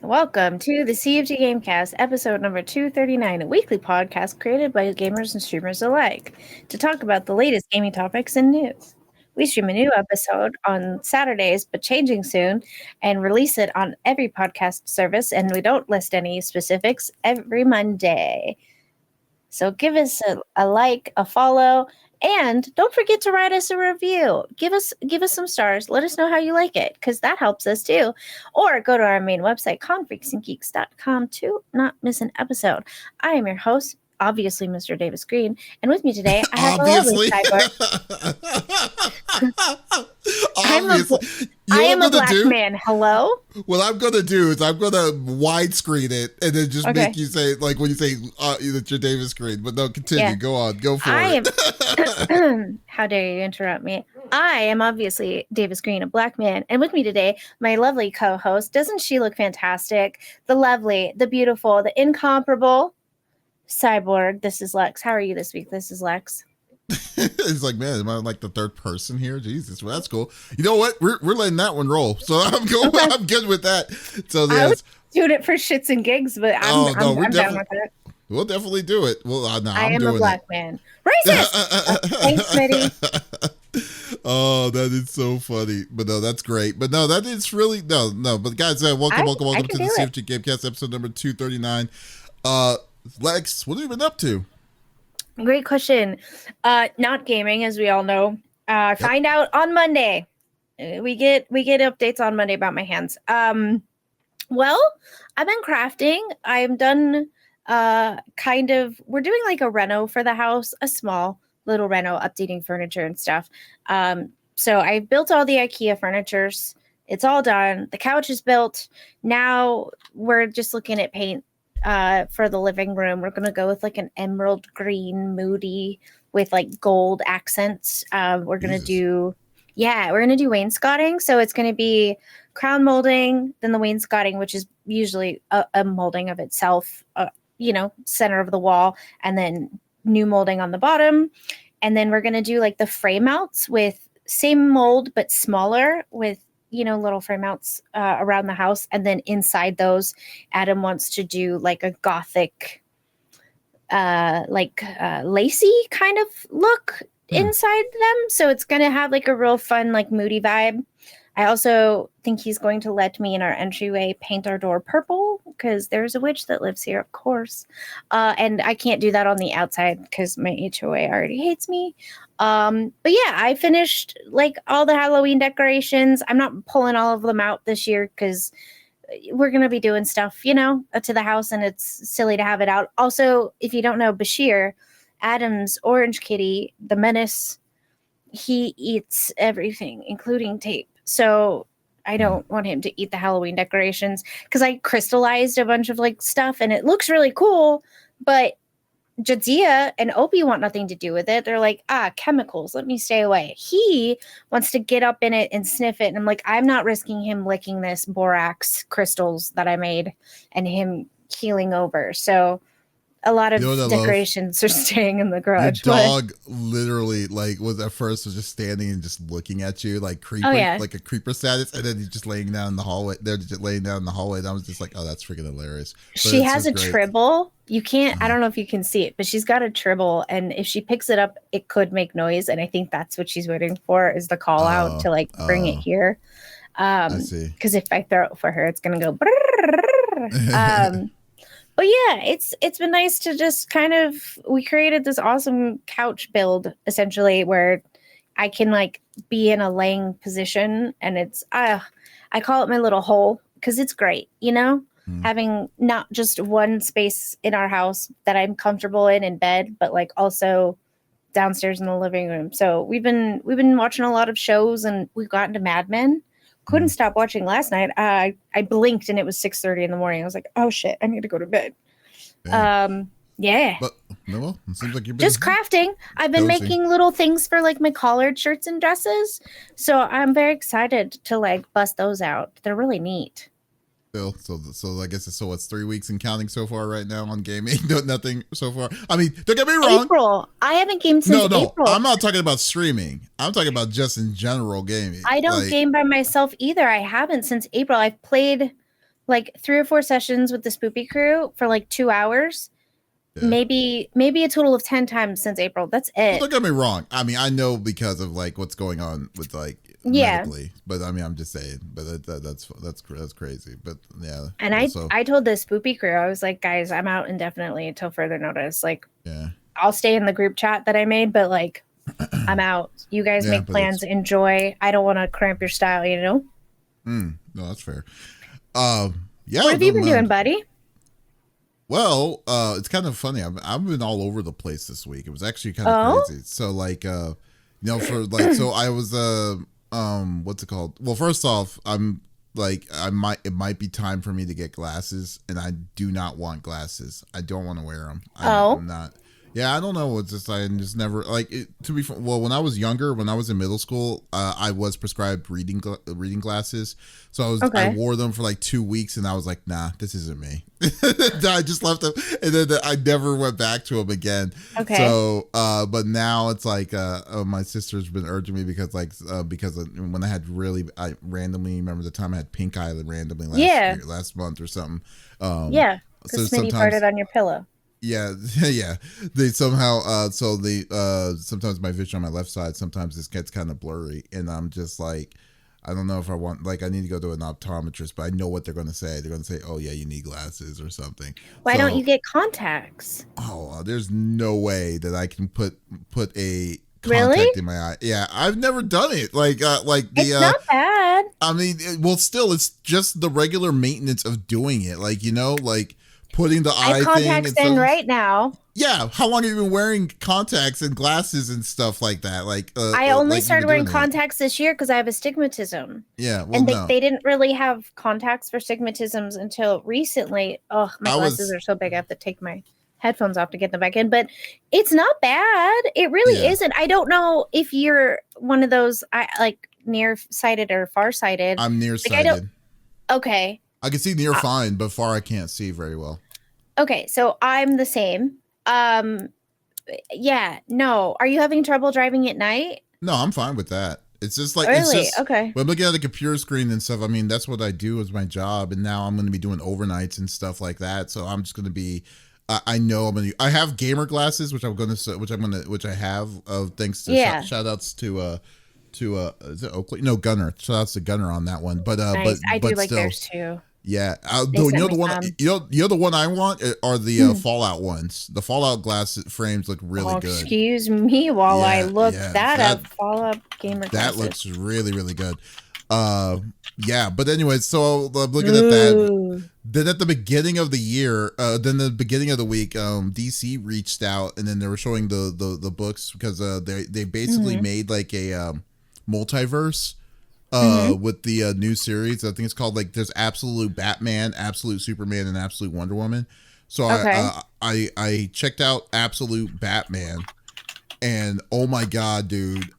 Welcome to the CFG Gamecast, episode number 239, a weekly podcast created by gamers and streamers alike to talk about the latest gaming topics and news. We stream a new episode on Saturdays, but changing soon, and release it on every podcast service, and we don't list any specifics every Monday. So give us a like, a follow, and don't forget to write us a review. Give us some stars. Let us know how you like it, because that helps us too. Or go to our main website, confreaksandgeeks.com, to not miss an episode. I am your host, obviously Mr. Davis Green, and with me today I have a lovely cyborg. I am a black man. Hello? What I'm going to do is I'm going to widescreen it and then just make you say, like when you say that you're Davis Green. But no, continue. Yeah. Go on. Go for it. How dare you interrupt me? I am obviously Davis Green, a black man. And with me today, my lovely co-host. Doesn't she look fantastic? The lovely, the beautiful, the incomparable cyborg. This is Lex. How are you this week? This is Lex. It's like, man, am I like the third person here? Jesus, well, that's cool. You know what? We're letting that one roll, so I'm good. Okay. I'm good with that. So I was doing it for shits and gigs, but I'm down with it. We'll definitely do it. Well, no, I am a black man. Racist. Thanks, Smitty. Oh, that is so funny. But no, that's great. But no, that is really no. But guys, welcome to the CFG Gamecast episode number 239. Lex, what have you been up to? Great question. Not gaming, as we all know. Find out on Monday. We get updates on Monday about my hands. Well, I've been crafting. I'm done. We're doing like a reno for the house, a small little reno, updating furniture and stuff. So I built all the IKEA furnitures. It's all done. The couch is built. Now we're just looking at paint. For the living room, we're going to go with like an emerald green moody with like gold accents. We're going to do wainscoting. So it's going to be crown molding, then the wainscoting, which is usually a molding of itself, center of the wall, and then new molding on the bottom. And then we're going to do like the frame outs with same mold, but smaller with little frame outs around the house. And then inside those, Adam wants to do like a gothic, lacy kind of look inside them. So it's going to have like a real fun, like moody vibe. I also think he's going to let me in our entryway paint our door purple because there's a witch that lives here, of course. And I can't do that on the outside because my HOA already hates me. But yeah, I finished like all the Halloween decorations. I'm not pulling all of them out this year because we're going to be doing stuff, to the house, and it's silly to have it out. Also, if you don't know, Bashir, Adam's orange kitty, the menace, he eats everything, including tape. So I don't want him to eat the Halloween decorations because I crystallized a bunch of like stuff and it looks really cool, but Jadzia and Opie want nothing to do with it. They're like, chemicals, let me stay away. He wants to get up in it and sniff it. And I'm like, I'm not risking him licking this borax crystals that I made and him keeling over. So a lot of decorations are staying in the garage. Your dog literally was at first just standing and just looking at you like creeper, like a creeper status, and then he's just laying down in the hallway. They're just laying down in the hallway, and I was just like, oh, that's freaking hilarious. But she has a tribble. You can't. I don't know if you can see it, but she's got a tribble, and if she picks it up, it could make noise. And I think that's what she's waiting for is the call out to like bring it here. I see. Because if I throw it for her, it's gonna go. But yeah, it's been nice to just we created this awesome couch build essentially where I can like be in a laying position, and it's I call it my little hole because it's great, having not just one space in our house that I'm comfortable in bed, but like also downstairs in the living room. So we've been watching a lot of shows, and we've gotten to Mad Men. Couldn't stop watching last night. I blinked and it was 6:30 in the morning. I was like, oh shit, I need to go to bed. Yeah. But no, it seems like you've been just crafting. I've been making little things for like my collared shirts and dresses. So I'm very excited to like bust those out. They're really neat. So I guess it's 3 weeks and counting so far right now on gaming. Nothing so far. I mean, don't get me wrong. April. I haven't gamed since April. I'm not talking about streaming. I'm talking about just in general gaming. I don't game by myself either. I haven't since April. I've played like 3 or 4 sessions with the Spoopy crew for like 2 hours. Yeah. Maybe a total of 10 times since April. That's Well, it. don't get me wrong. I mean, I know because of like what's going on with like Yeah. medically, but I mean, I'm just saying. But that's crazy. But yeah. And Also, I told the Spoopy crew, I was like, guys, I'm out indefinitely until further notice. Like, yeah. I'll stay in the group chat that I made, but like, I'm out. You guys Yeah, make but plans, enjoy. I don't want to cramp your style, you know? no, that's fair. Yeah. What have you been doing, buddy? Well, it's kind of funny. I've been all over the place this week. It was actually kind of crazy. So like, for like, so I was what's it called? Well, first off, I'm like, it might be time for me to get glasses, and I do not want glasses. I don't want to wear them. I'm not. Yeah, I don't know. It's just I just never like it, to be. Well, when I was younger, when I was in middle school, I was prescribed reading glasses. So I wore them for like 2 weeks, and I was like, nah, this isn't me. I just left them, and then I never went back to them again. Okay. So, but now it's like my sister's been urging me because when I randomly remember the time I had pink eye randomly last month or something. Yeah, because Smitty farted on your pillow. Yeah, yeah. They somehow sometimes my vision on my left side, sometimes this gets kind of blurry, and I'm just like, I don't know if I want, like, I need to go to an optometrist, but I know what they're going to say. They're going to say, oh yeah, you need glasses or something. Why don't you get contacts? Oh, there's no way that I can put a contact in my eye. Yeah, I've never done it. It's not bad. I mean, well, still, it's just the regular maintenance of doing it. Like, like putting the eye thing. I have contacts in right now. Yeah, how long have you been wearing contacts and glasses and stuff like that? Like, I only started wearing contacts this year because I have astigmatism. Yeah, well, and they didn't really have contacts for stigmatisms until recently. Oh, my glasses are so big, I have to take my headphones off to get them back in. But it's not bad. It really isn't. I don't know if you're one of those nearsighted or farsighted. I'm nearsighted. Okay. I can see near fine, but far I can't see very well. Okay, so I'm the same. Yeah, no. Are you having trouble driving at night? No, I'm fine with that. It's just like, okay. When I'm looking at the computer screen and stuff, I mean, that's what I do as my job. And now I'm going to be doing overnights and stuff like that. So I'm just going to be, I know I'm going to, I have gamer glasses, which I have, thanks to shout outs to is it Oakley? No, Gunner. Shout outs to Gunner on that one. But, nice. I do like theirs too. Yeah, you know the one I want are the Fallout ones. The Fallout glass frames look really good. Excuse me while I look that up. Fallout gamer. That looks really, really good. Yeah, but anyway, so I'm looking at that. Then at the beginning of the year, then the beginning of the week, DC reached out and then they were showing the books because they basically made like a multiverse. With the new series. I think it's called like there's Absolute Batman, Absolute Superman, and Absolute Wonder Woman. So I checked out Absolute Batman, and oh my god, dude,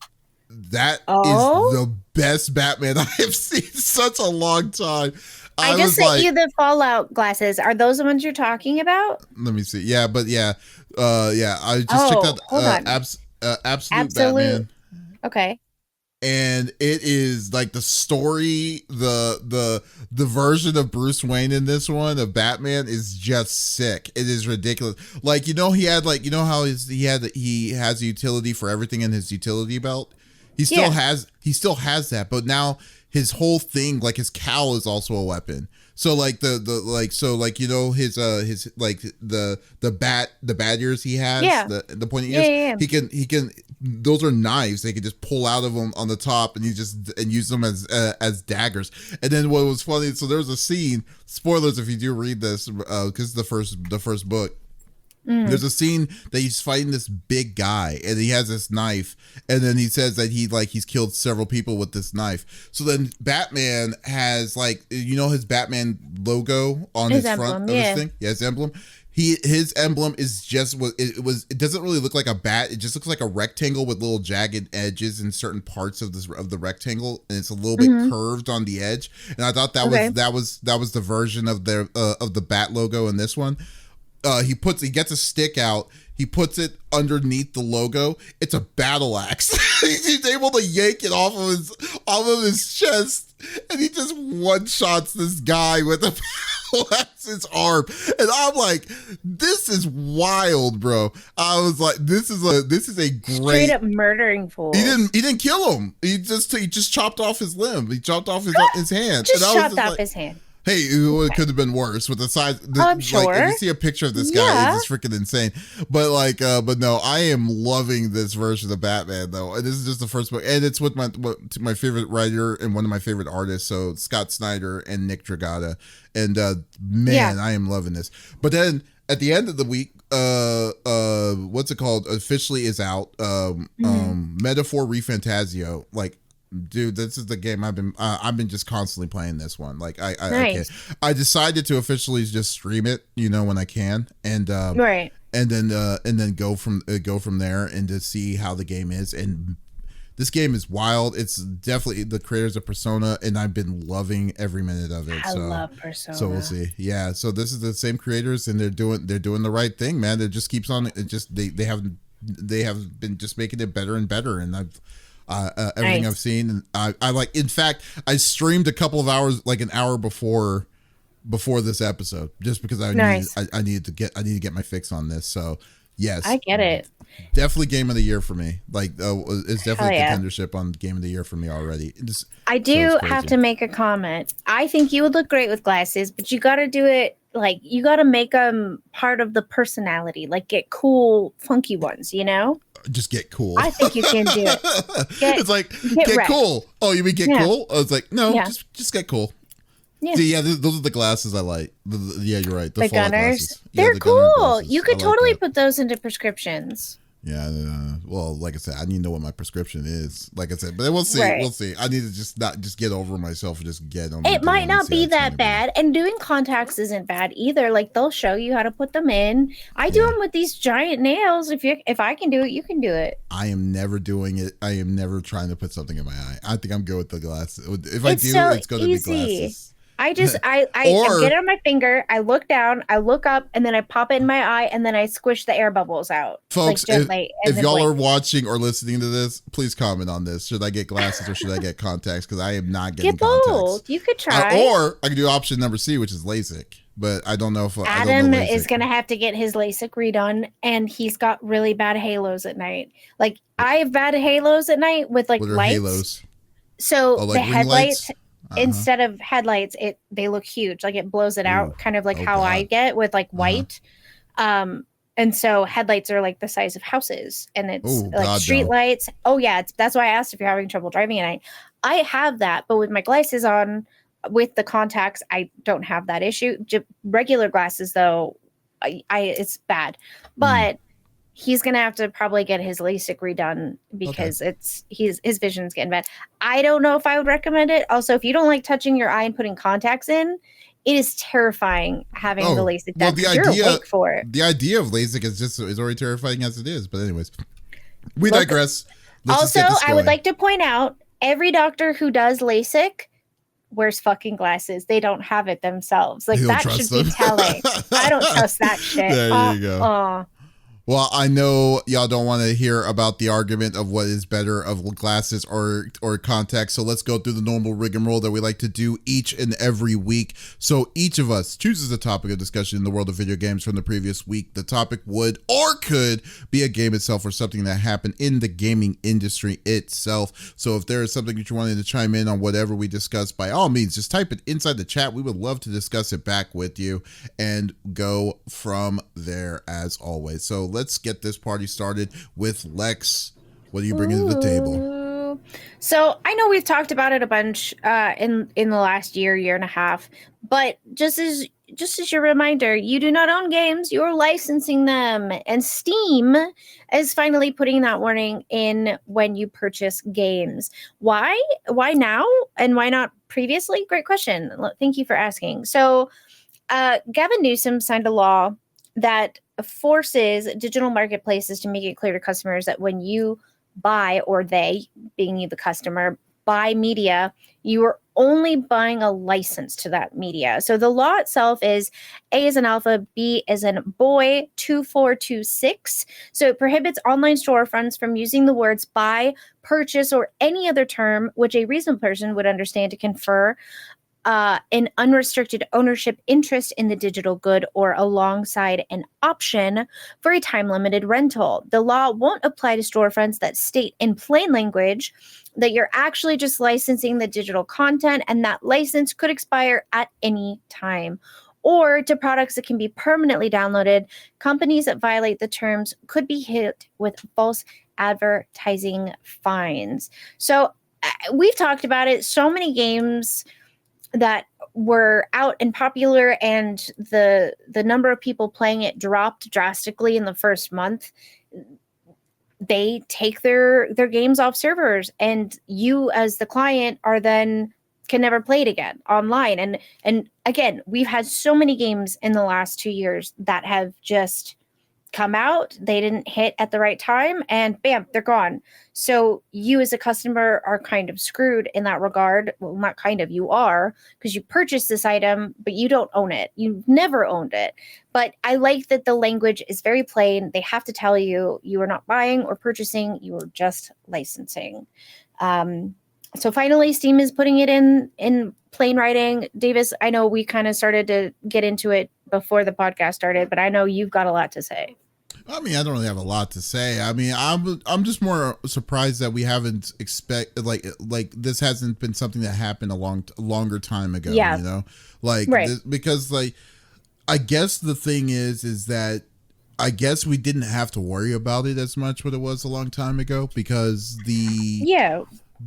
that is the best Batman I have seen in such a long time. I just sent you the Fallout glasses. Are those the ones you're talking about? Let me see. Yeah, but yeah. I just checked out Absolute Batman. Okay. And it is like the story, the version of Bruce Wayne in this one of Batman is just sick. It is ridiculous. Like, he had how he has a utility for everything in his utility belt. He still has that, but now his whole thing, like his cowl is also a weapon. So like his the bat ears he has, the pointy ears, he can those are knives. They can just pull out of them on the top and use them as daggers. And then what was funny, so there was a scene, spoilers if you do read this, because the first book. There's a scene that he's fighting this big guy and he has this knife, and then he says that he's killed several people with this knife. So then Batman has his Batman logo on his front of his thing. Yeah, his emblem. His emblem is it doesn't really look like a bat. It just looks like a rectangle with little jagged edges in certain parts of the rectangle, and it's a little bit curved on the edge. And I thought that was the version of the bat logo in this one. he gets a stick out. He puts it underneath the logo. It's a battle axe. He's able to yank it off of his chest, and he just one shots this guy with a battle axe's arm. And I'm like, this is wild, bro. I was like, this is a great straight up murdering fool. He didn't kill him. He just chopped off his limb. He chopped off his hand. Just chopped off his hand. Hey, it could have been worse with the size. I'm sure. Like, if you see a picture of this guy, it's just freaking insane. But but no, I am loving this version of Batman though. And this is just the first book, and it's with my favorite writer and one of my favorite artists. So Scott Snyder and Nick Dragata, and I am loving this. But then at the end of the week, what's it called? Officially is out. Metaphor Refantasio, like. Dude, this is the game I've been just constantly playing this one. Like I decided to officially just stream it, when I can, and right, and then go from there and to see how the game is. And this game is wild. It's definitely the creators of Persona, and I've been loving every minute of it. I love Persona. So we'll see. Yeah. So this is the same creators, and they're doing the right thing, man. It just keeps on. It just they have been just making it better and better, and everything nice. I've seen, and I like. In fact, I streamed a couple of hours, like an hour before this episode, just because I needed to get my fix on this. So yes, I get it. Definitely game of the year for me. Like it's definitely a contendership on game of the year for me already. I do have to make a comment. I think you would look great with glasses, but you got to do it. Like you got to make them part of the personality. Like get cool, funky ones. Just get cool. I think you can do it. It's like get cool. Oh, you mean get cool? I was like, no, just get cool. Yeah. See, those are the glasses I like. Yeah, you're right. The Gunners. They're cool. You could totally put those into prescriptions. Yeah. Well, like I said, I need to know what my prescription is. Like I said, but we'll see. Right. We'll see. I need to just get over myself and just get on. It might not be that bad, and doing contacts isn't bad either. Like they'll show you how to put them in. I do them with these giant nails. If I can do it, you can do it. I am never doing it. I am never trying to put something in my eye. I think I'm good with the glasses. If it's going to be glasses. I get it on my finger, I look down, I look up, and then I pop it in my eye, and then I squish the air bubbles out. Folks, if y'all are watching or listening to this, please comment on this. Should I get glasses or should I get contacts? Because I am not getting contacts. Get both. You could try. Or I could do option number C, which is LASIK. But I don't know if Adam is going to have to get his LASIK redone, and he's got really bad halos at night. Like, I have bad halos at night with like lights. Halos? So the headlights... Instead of headlights, they look huge. Like it blows it out, kind of like how I get with like white. And so headlights are like the size of houses, and it's like street lights. Oh yeah, that's why I asked if you're having trouble driving at night. I have that, but with my glasses on, with the contacts, I don't have that issue. Regular glasses though, it's bad. But he's gonna have to probably get his LASIK redone because his vision's getting bad. I don't know if I would recommend it. Also, if you don't like touching your eye and putting contacts in, it is terrifying having the LASIK done. Well, you're awake for it. The idea of LASIK is already terrifying as it is. But anyways, we digress. Also, I would like to point out every doctor who does LASIK wears fucking glasses. They don't have it themselves. Like that should be telling. I don't trust that shit. There you go. Well, I know y'all don't want to hear about the argument of what is better of glasses or contacts, so let's go through the normal rigmarole that we like to do each and every week. So each of us chooses a topic of discussion in the world of video games from the previous week. The topic would or could be a game itself or something that happened in the gaming industry itself. So if there is something that you wanted to chime in on whatever we discussed, by all means, just type it inside the chat. We would love to discuss it back with you and go from there as always. So let's get this party started with Lex. What are you bringing to the table? So I know we've talked about it a bunch in the last year and a half, but just as your reminder, you do not own games, you're licensing them. And Steam is finally putting that warning in when you purchase games. Why? Why now? And why not previously? Great question. Thank you for asking. So Gavin Newsom signed a law that forces digital marketplaces to make it clear to customers that when you buy, or they, being you the customer, buy media, you are only buying a license to that media. So the law itself is A as an alpha, B as in boy, 2426. So it prohibits online storefronts from using the words buy, purchase, or any other term which a reasonable person would understand to confer an unrestricted ownership interest in the digital good or alongside an option for a time-limited rental. The law won't apply to storefronts that state in plain language that you're actually just licensing the digital content and that license could expire at any time. Or to products that can be permanently downloaded, companies that violate the terms could be hit with false advertising fines. So we've talked about it. So many games that were out and popular and the number of people playing it dropped drastically in the first month. They take their games off servers, and you as the client are then can never play it again online. And again, we've had so many games in the last 2 years that have just come out, they didn't hit at the right time, and bam, they're gone. So you as a customer are kind of screwed in that regard. Well, not kind of, you are, because you purchased this item, but you don't own it. You've never owned it. But I like that the language is very plain. They have to tell you you are not buying or purchasing, you are just licensing. So finally, Steam is putting it in plain writing. Davis, I know we kind of started to get into it before the podcast started, but I know you've got a lot to say. I mean, I don't really have a lot to say. I mean, I'm just more surprised that we haven't like this hasn't been something that happened a longer time ago. Yeah. You know, like right. because like I guess the thing is that I guess we didn't have to worry about it as much what it was a long time ago because the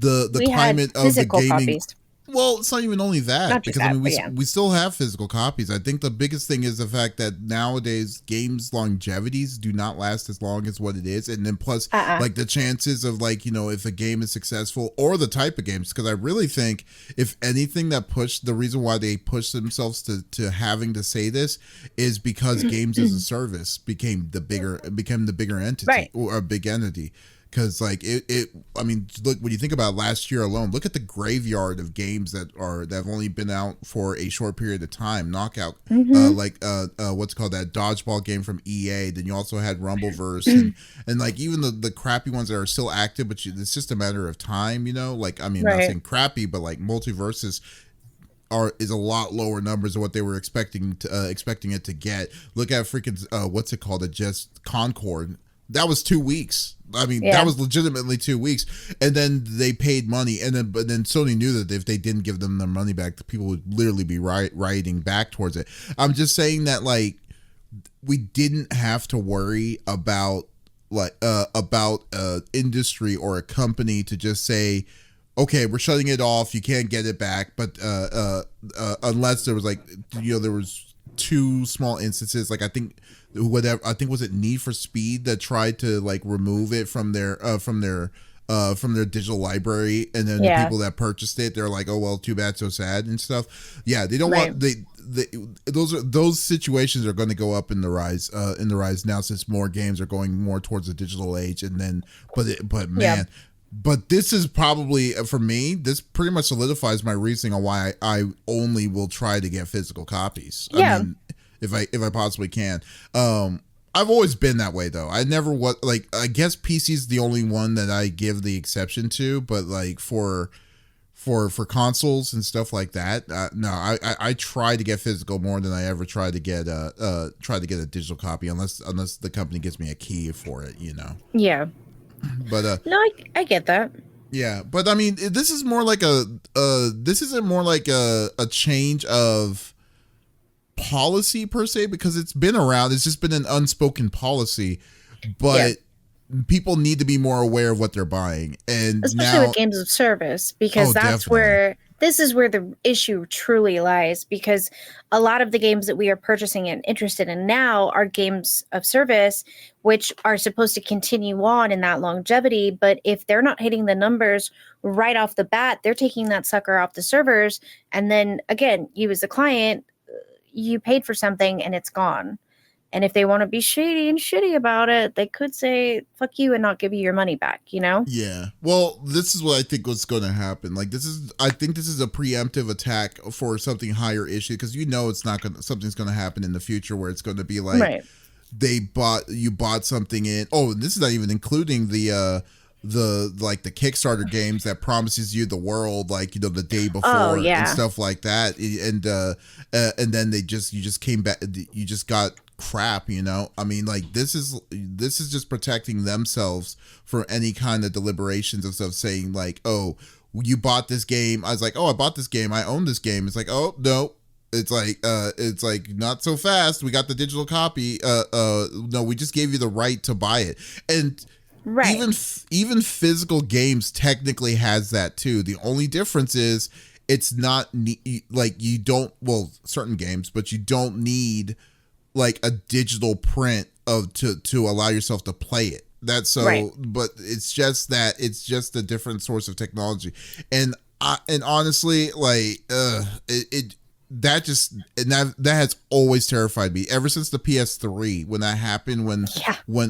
climate of the gaming. Copies. Well, it's not even only that, because I mean, we still have physical copies. I think the biggest thing is the fact that nowadays games longevities do not last as long as what it is. And then plus like the chances of like, you know, if a game is successful or the type of games, because I really think if anything that pushed the reason why they pushed themselves to having to say this is because games as a service became the bigger entity or a big entity. Because like I mean, look, when you think about last year alone, look at the graveyard of games that have only been out for a short period of time. Knockout, what's called that dodgeball game from EA. Then you also had Rumbleverse and like even the crappy ones that are still active, but it's just a matter of time, you know. Like I mean, I'm not saying crappy, but like Multiverses is a lot lower numbers of what they were expecting it to get. Look at freaking what's it called? Just Concord. That was 2 weeks. I mean, that was legitimately 2 weeks. And then they paid money. But then Sony knew that if they didn't give them their money back, the people would literally be rioting back towards it. I'm just saying that, like, we didn't have to worry about industry or a company to just say, okay, we're shutting it off. You can't get it back. But unless there was like, you know, there was 2 small instances. Like I think was it Need for Speed that tried to like remove it from their digital library, and then the people that purchased it, they're like, oh well, too bad, so sad and stuff. Yeah, they don't want those situations are going to go up in the rise now, since more games are going more towards the digital age. And then but this is probably, for me, this pretty much solidifies my reasoning on why I only will try to get physical copies. I mean, if I possibly can. I've always been that way though. I never I guess PC is the only one that I give the exception to, but like for consoles and stuff like that, no, I try to get physical more than I ever try to get a digital copy, unless the company gives me a key for it, you know. Yeah. But no, I get that. Yeah, but I mean, this is more like this isn't more like a change of policy per se, because it's been around. It's just been an unspoken policy, but people need to be more aware of what they're buying, and especially with games of service, because this is where the issue truly lies, because a lot of the games that we are purchasing and interested in now are games of service, which are supposed to continue on in that longevity. But if they're not hitting the numbers right off the bat, they're taking that sucker off the servers. And then again, you as a client, you paid for something and it's gone. And if they want to be shady and shitty about it, they could say fuck you and not give you your money back, you know? Yeah. Well, this is what I think was going to happen. Like I think this is a preemptive attack for something higher issue, because it's not going to, something's going to happen in the future where it's going to be like right. you bought something in. Oh, and this is not even including the Kickstarter games that promises you the world, like, the day before and stuff like that. And then you just came back, you just got crap, I mean, like, this is just protecting themselves from any kind of deliberations of stuff saying like, oh, you bought this game. I was like, oh, I bought this game, I own this game. It's like, oh no, it's like not so fast, we got the digital copy. No, we just gave you the right to buy it. And right. Even physical games technically has that too. The only difference is it's not like you don't, well, certain games, but you don't need like a digital print to allow yourself to play it. That's so, right. But it's just a different source of technology. And honestly, like, that has always terrified me ever since the PS3, when that happened, when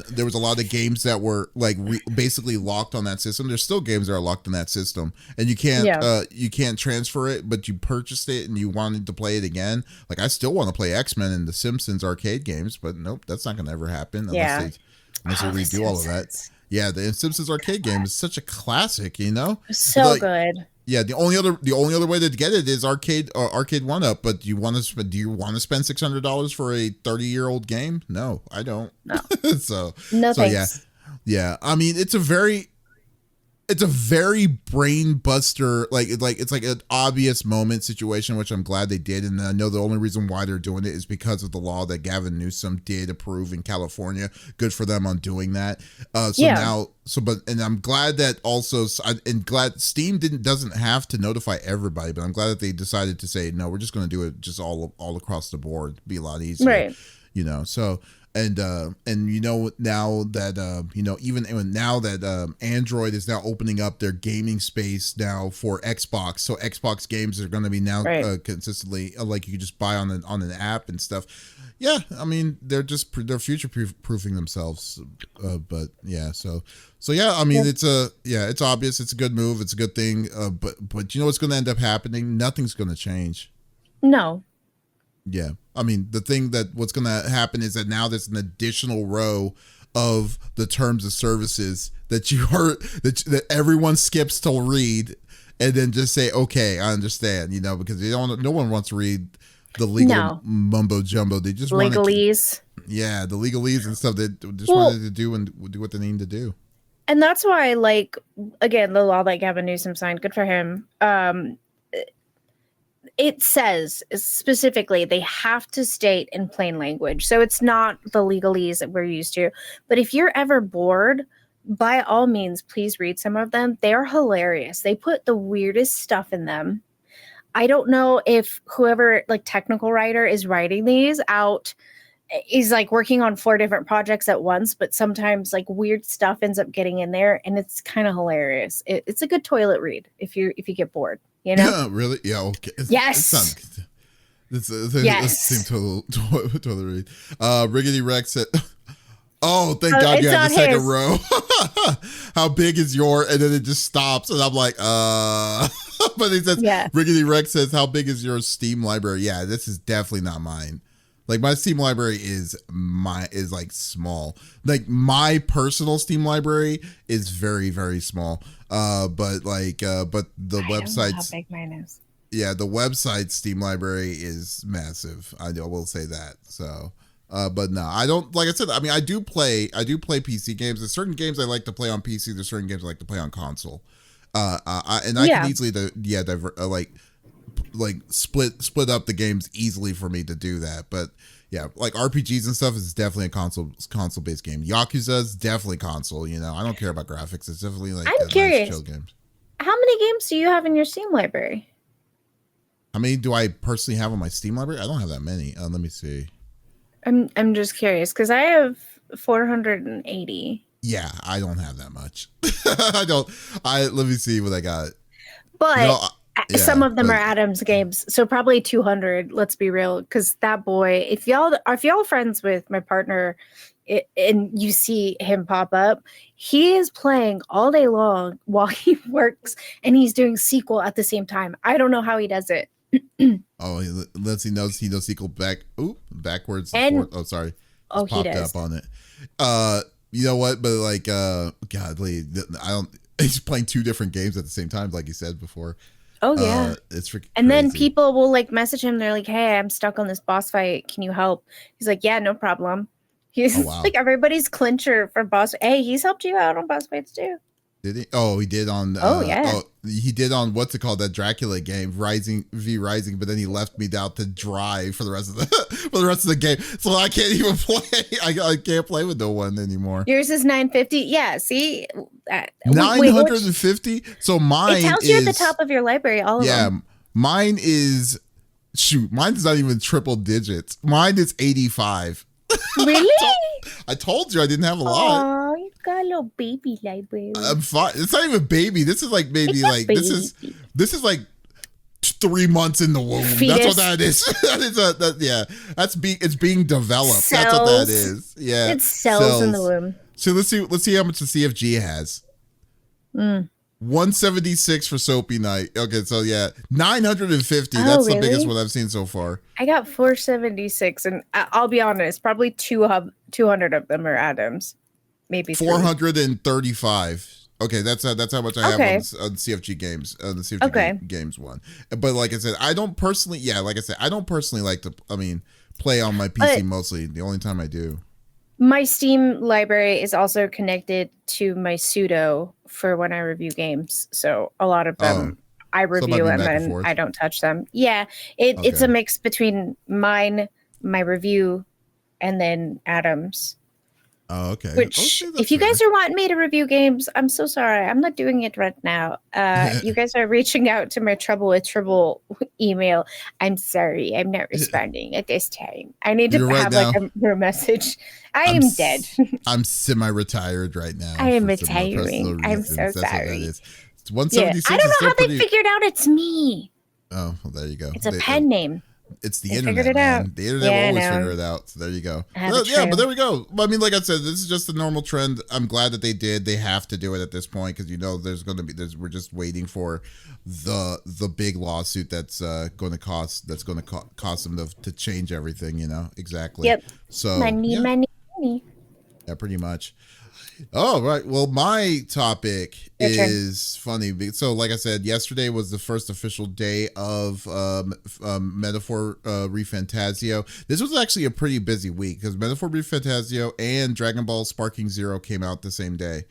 there was a lot of games that were like basically locked on that system. There's still games that are locked on that system, and you can't transfer it, but you purchased it and you wanted to play it again. Like, I still want to play X-Men and the Simpsons arcade games, but nope, that's not going to ever happen unless they redo all of that. Yeah, the Simpsons arcade game is such a classic, so good. Yeah, the only other way to get it is arcade 1-up. But do you want to spend $600 for a 30-year-old game? No, I don't. No. so thanks. Yeah. I mean, it's a very brain buster, it's like an obvious moment situation, which I'm glad they did. And I know the only reason why they're doing it is because of the law that Gavin Newsom did approve in California. Good for them on doing that. And I'm glad that also, and glad Steam doesn't have to notify everybody, but I'm glad that they decided to say, no, we're just going to do it just all across the board. Be a lot easier, right? So. And now that even now that Android is now opening up their gaming space now for Xbox, so Xbox games are going to be now consistently like you can just buy on an app and stuff. Yeah, I mean, they're future proofing themselves. But yeah, so yeah, I mean, it's obvious, it's a good move, it's a good thing. But you know what's going to end up happening? Nothing's going to change. No. Yeah. I mean, what's going to happen is that now there's an additional row of the terms of services that that everyone skips to read, and then just say, okay, I understand, because no one wants to read the legal mumbo jumbo. They just legalese. The legalese and stuff. They just wanted to do what they need to do. And that's why, like, again, the law that Gavin Newsom signed, good for him. It says specifically they have to state in plain language. So it's not the legalese that we're used to. But if you're ever bored, by all means, please read some of them. They're hilarious. They put the weirdest stuff in them. I don't know if whoever, like, technical writer is writing these out is like working on 4 different projects at once, but sometimes like weird stuff ends up getting in there, and it's kind of hilarious. It's a good toilet read if you get bored. Yeah, really? Yeah, okay. Yes. This seems total read. Riggedy Rex said, oh, thank God you had the second row. How big is your, and then it just stops, and I'm like, but he says, Riggedy Rex says, how big is your Steam library? Yeah, this is definitely not mine. Like, my Steam library is like small. Like, my personal Steam library is very, very small. But the website, how big mine is. Yeah, the website Steam library is massive. I will say that. So, but no, I don't. Like I said, I mean, I do play PC games. There's certain games I like to play on PC. There's certain games I like to play on console. I can easily split up the games easily for me to do that. But yeah, like RPGs and stuff is definitely a console based game. Yakuza is definitely console. I don't care about graphics. It's definitely like I'm curious. Nice chill games. How many games do you have in your Steam library? How many do I personally have on my Steam library? I don't have that many. Let me see. I'm just curious because I have 480. Yeah, I don't have that much. I don't. Let me see what I got. But Some of them are Adam's games, so probably 200. Let's be real, because that boy. If y'all friends with my partner, and you see him pop up, he is playing all day long while he works, and he's doing sequel at the same time. I don't know how he does it. Oh, let's he knows sequel backwards. And oh, sorry. Just popped he does. up on it. You know what? But like, godly, I don't. He's playing 2 different games at the same time, like you said before. Oh yeah, it's freaking and crazy. then people will like message him. They're like, "Hey, I'm stuck on this boss fight. Can you help?" He's like, "Yeah, no problem." He's like everybody's clincher for boss. Hey, he's helped you out on boss fights too. Did he? Oh, he did on. He did on what's it called, that Dracula game, Rising. But then he left me out to dry for the rest of the game. So I can't even play. I can't play with no one anymore. Yours is 950. Yeah, see, 950. So mine. It tells you at the top of your library. All of them. Yeah, mine is. Shoot, mine's not even triple digits. Mine is 85. Really? I told you I didn't have a lot. Oh, you got a little baby library. I'm fine. It's not even baby. This is like maybe like baby. This is like 3 months in the womb. Fetus. That's what that is. It's being developed. Cells. That's what that is. Yeah. It's cells in the womb. So let's see how much the CFG has. 176 for Soapy Night. Okay, so yeah, 950. That's the biggest one I've seen so far. I got 476, and I'll be honest, probably 200 of them are Adams, maybe 435. Okay, that's how much I have on CFG games, the CFG games one. But like I said, I don't personally like to. Play on my PC mostly. The only time I do. My Steam library is also connected to my sudo for when I review games. So a lot of them I review and then I don't touch them. Yeah, it's a mix between mine, my review, and then Adam's. Oh, okay. Which, if you guys are wanting me to review games, I'm so sorry. I'm not doing it right now. You guys are reaching out to my Trouble with Trouble email. I'm sorry. I'm not responding at this time. I need to have like a message. I'm dead. I'm semi-retired right now. I am retiring. I'm so sorry. It's 176. I don't know how they figured out it's me. Oh, well, there you go. It's a pen name. It's the internet, man. Out. The internet will always figure it out. So there you go. But there we go. I mean, like I said, this is just a normal trend. I'm glad that they did. They have to do it at this point because there's going to be. We're just waiting for the big lawsuit that's going to cost them to change everything. Exactly. Yep. So money. Yeah, pretty much. Oh, right. Well, my topic is funny. So, like I said, yesterday was the first official day of Metaphor ReFantazio. This was actually a pretty busy week because Metaphor ReFantazio and Dragon Ball Sparking Zero came out the same day.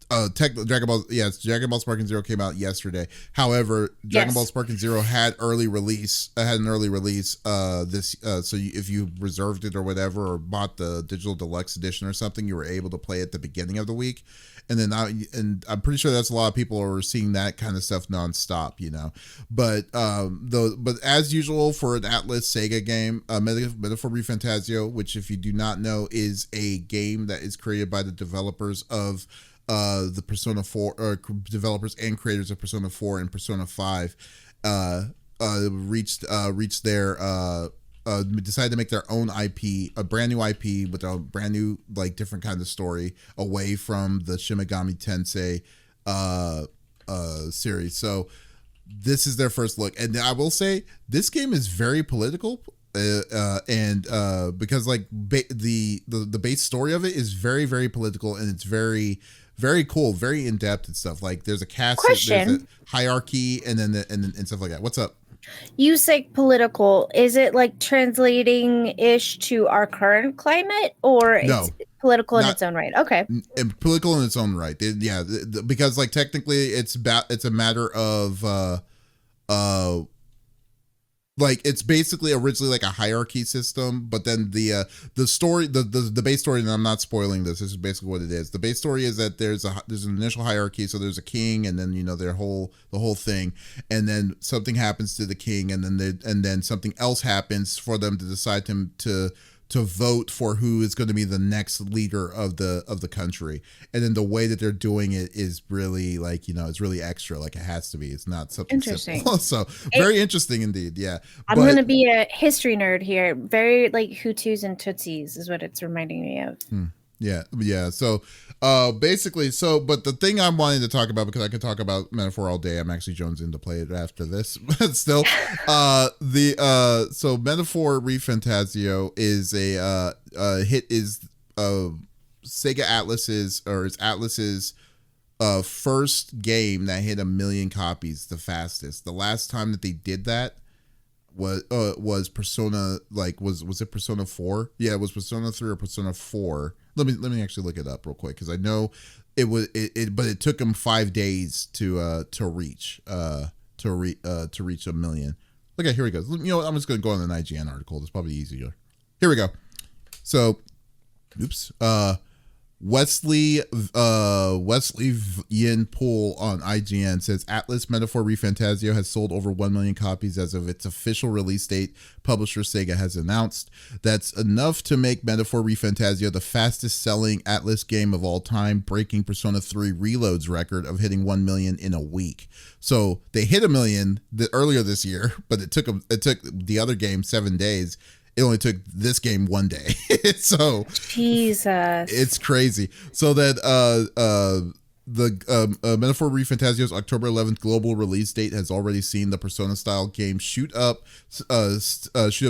Dragon Ball Sparking Zero came out yesterday. However, Dragon Ball Sparking Zero had an early release. So if you reserved it or whatever, or bought the digital deluxe edition or something, you were able to play at the beginning of the week. And then I'm pretty sure that's a lot of people are seeing that kind of stuff nonstop, But but as usual for an Atlas Sega game, Metaphor ReFantazio, which if you do not know is a game that is created by the developers of the Persona 4 developers and creators of Persona 4 and Persona 5 decided to make their own IP, a brand new IP with a brand new different kind of story away from the Shin Megami Tensei series. So this is their first look, and I will say this game is very political. And because the base story of it is very, very political, and it's very, very cool, very in depth and stuff. Like there's a caste, there's a hierarchy, and then and stuff like that. What's up? You say political. Is it like translating ish to our current climate, or it's political in its own right? Okay, and political in its own right. Because technically it's a matter of it's basically originally a hierarchy system, but then the story, the base story, and I'm not spoiling this is basically what it is. The base story is that there's an initial hierarchy, so there's a king, and then the whole thing, and then something happens to the king, and then something else happens for them to decide to vote for who is going to be the next leader of the country. And then the way that they're doing it is really like, it's really extra, like it has to be. It's not something simple. So very interesting indeed. Yeah. I'm going to be a history nerd here. Very like Hutus and Tutsis is what it's reminding me of. Yeah. So basically, but the thing I'm wanting to talk about, because I could talk about Metaphor all day, I'm actually jonesing to play it after this, but still, so Metaphor ReFantazio is a hit, is Sega Atlas's first game that hit 1 million copies the fastest. The last time that they did that was Persona, like was it Persona 4? Yeah, it was Persona 3 or Persona 4. Let me actually look it up real quick, because I know it was but it took them 5 days to reach 1 million. Okay, here we go. I'm just gonna go on an IGN article. It's probably easier. Here we go. So, oops. Wesley Yin Pool on IGN says Atlas Metaphor ReFantazio has sold over 1 million copies as of its official release date. Publisher Sega has announced. That's enough to make Metaphor ReFantazio the fastest selling Atlas game of all time, breaking Persona 3 Reload's record of hitting 1 million in a week. So they hit 1 million earlier this year, but it took the other game 7 days. It only took this game 1 day. So Jesus, it's crazy. So that the Metaphor ReFantazio's October 11th global release date has already seen the Persona style game shoot up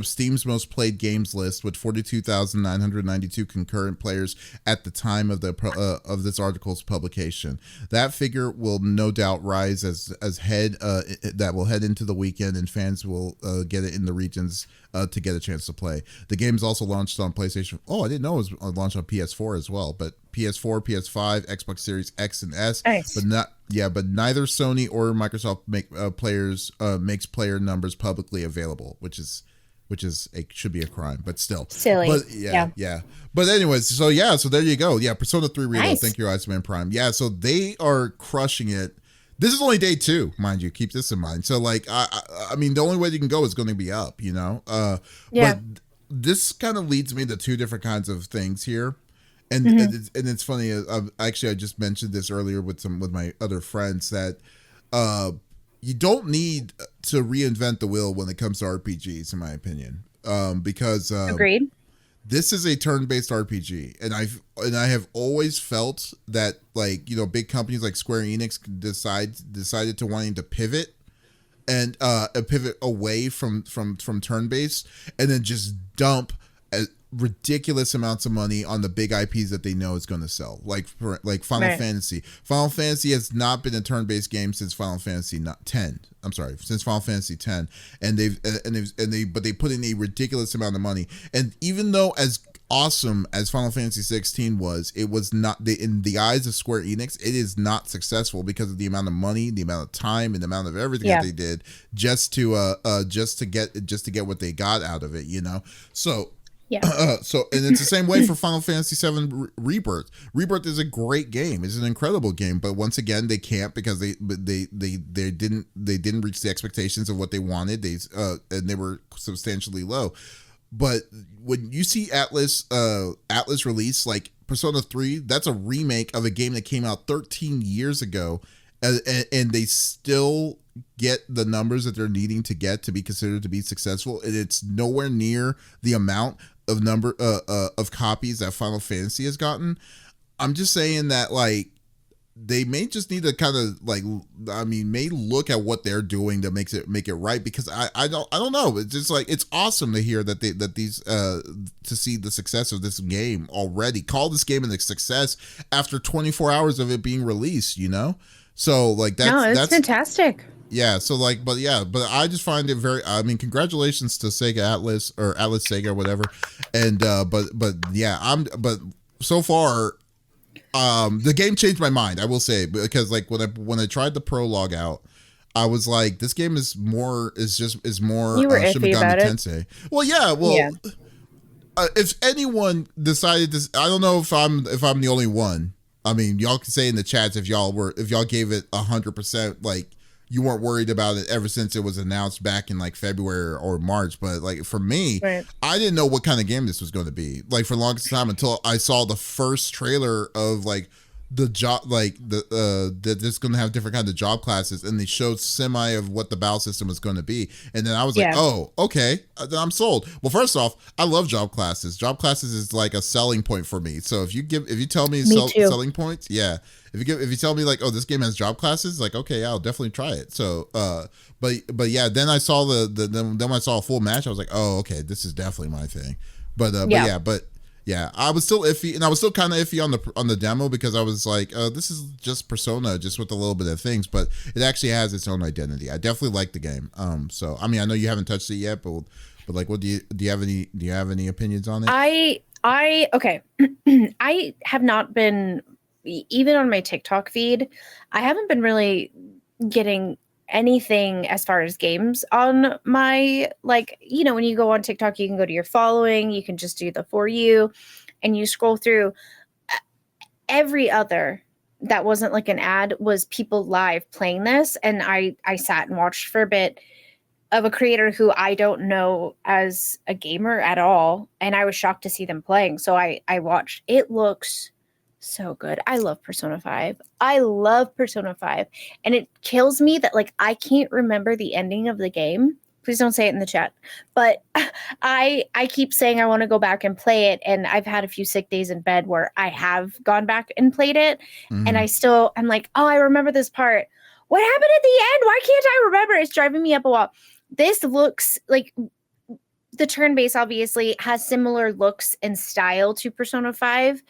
Steam's most played games list with 42,992 concurrent players at the time of this article's publication. That figure will no doubt rise that will head into the weekend, and fans will get it in the regions to get a chance to play. The game's also launched on PlayStation. Oh, I didn't know it was launched on PS4 as well, but PS4, PS5, Xbox Series X and S. Nice. But neither Sony or Microsoft makes player numbers publicly available, which should be a crime, but still silly. But yeah. But anyways, so there you go. Yeah, Persona 3 Reload. Nice. Thank you, Iceman Prime. Yeah, so they are crushing it. This is only day 2, mind you. Keep this in mind. So, like, I mean, the only way you can go is going to be up, But this kind of leads me to 2 different kinds of things here, and it's funny. I just mentioned this earlier with my other friends that you don't need to reinvent the wheel when it comes to RPGs, in my opinion, because agreed. This is a turn-based RPG, and I have always felt that, like, big companies like Square Enix decided to wanting to pivot and pivot away from turn-based, and then just dump ridiculous amounts of money on the big IPs that they know is going to sell, like Final Fantasy. Final Fantasy has not been a turn-based game since Final Fantasy X. Since Final Fantasy X, and they put in a ridiculous amount of money. And even though as awesome as Final Fantasy 16 was, it was not in the eyes of Square Enix, it is not successful because of the amount of money, the amount of time, and the amount of everything that they did just to get what they got out of it. So. Yeah. And it's the same way for Final Fantasy VII Rebirth. Rebirth is a great game. It's an incredible game, but once again, they can't because they didn't reach the expectations of what they wanted. And they were substantially low. But when you see Atlas release like Persona 3, that's a remake of a game that came out 13 years ago, and they still get the numbers that they're needing to get to be considered to be successful, and it's nowhere near the amount of number of copies that Final Fantasy has gotten. I'm just saying that, like, they may just need to kind of may look at what they're doing to make it right, because I don't know. It's just like, it's awesome to hear that to see the success of this game already. Call this game a success after 24 hours of it being released, So like that's fantastic. Yeah, so like, but I just find it very. I mean, congratulations to Sega Atlas or Atlas Sega or whatever, and but so far, the game changed my mind. I will say, because like when I tried the prologue out, I was like, this game is more Shin Megami Tensei. Well, yeah. If anyone decided this, I don't know if I'm the only one. I mean, y'all can say in the chats if y'all gave it 100%, like, you weren't worried about it ever since it was announced back in like February or March. But like for me, right. I didn't know what kind of game this was going to be. Like for the longest time until I saw the first trailer of like the job, like that it's going to have different kinds of job classes, and they showed semi of what the battle system was going to be, and then I was like, oh, okay, I'm sold. Well, first off, I love job classes. Job classes is like a selling point for me. So if you tell me selling points, yeah. If you tell me like, oh, this game has job classes, like, okay, I'll definitely try it. So but yeah, then I saw then I saw a full match. I was like, oh, okay, this is definitely my thing. But yeah, I was still iffy, and I was still kind of iffy on the demo because I was like, this is just Persona, just with a little bit of things, but it actually has its own identity. I definitely like the game. So I mean, I know you haven't touched it yet, but like, what do you have any opinions on it? Okay, I have not been, even on my TikTok feed, I haven't been really getting anything as far as games on my, like, when you go on TikTok, you can go to your following, you can just do the For You, and you scroll through. Every other that wasn't like an ad was people live playing this, and I sat and watched for a bit of a creator who I don't know as a gamer at all, and I was shocked to see them playing. So I watched. It looks so good. I love Persona 5. And it kills me that like I can't remember the ending of the game. Please don't say it in the chat. But I keep saying I want to go back and play it, and I've had a few sick days in bed where I have gone back and played it, and I'm like, oh, I remember this part. What happened at the end? Why can't I remember? It's driving me up a wall. This looks like the turn base obviously has similar looks and style to Persona 5.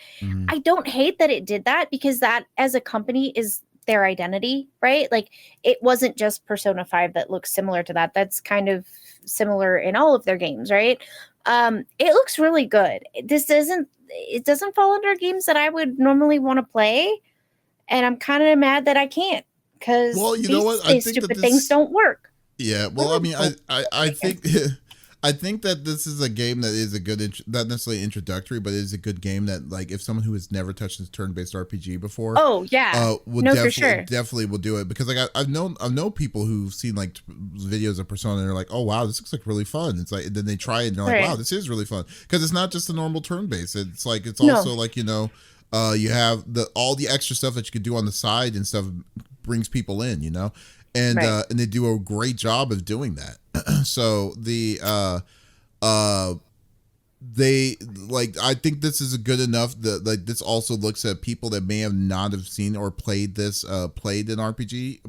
I don't hate that it did that, because that as a company is their identity, right? Like it wasn't just Persona 5 that looks similar to that. That's kind of similar in all of their games, right? It looks really good. It doesn't fall under games that I would normally want to play. And I'm kind of mad that I can't, because these stupid things don't work. Yeah, well, I mean, I think I think that this is a game that is a good, not necessarily introductory, but it is a good game that, like, if someone who has never touched a turn-based RPG before, for sure, definitely will do it. Because like I've known people who've seen like videos of Persona and they're like, oh wow, this looks like really fun. It's like, and then they try it and they're like, wow, this is really fun, because it's not just a normal turn-based. It's like also like you have all the extra stuff that you could do on the side and stuff brings people in, and and they do a great job of doing that. So they like, I think this is good enough that like this also looks at people that may have not have seen or played an RPG,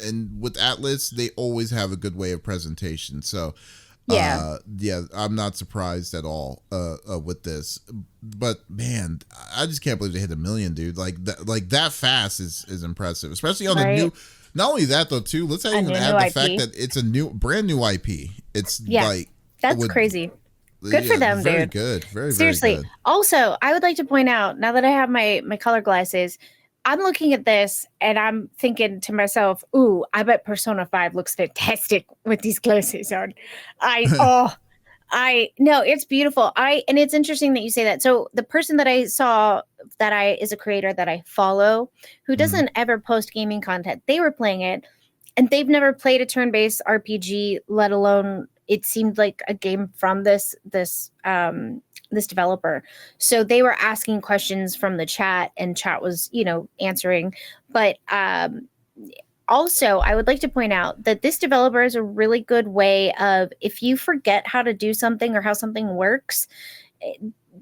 and with Atlas they always have a good way of presentation. So I'm not surprised at all with this. But man, I just can't believe they hit 1 million, dude. Like that fast is impressive, especially on the new. Not only that though, too. Let's even add the fact that it's a brand new IP. It's like, that's crazy. Good for them, very dude. Good. Very seriously. Very good. Also, I would like to point out, now that I have my color glasses, I'm looking at this and I'm thinking to myself, ooh, I bet Persona 5 looks fantastic with these glasses on. No, it's beautiful. And it's interesting that you say that. So the person that I saw is a creator that I follow, who doesn't ever post gaming content, they were playing it, and they've never played a turn-based RPG, let alone it seemed like a game from this developer. So they were asking questions from the chat, and chat was, answering. But also, I would like to point out that this developer is a really good way of, if you forget how to do something or how something works,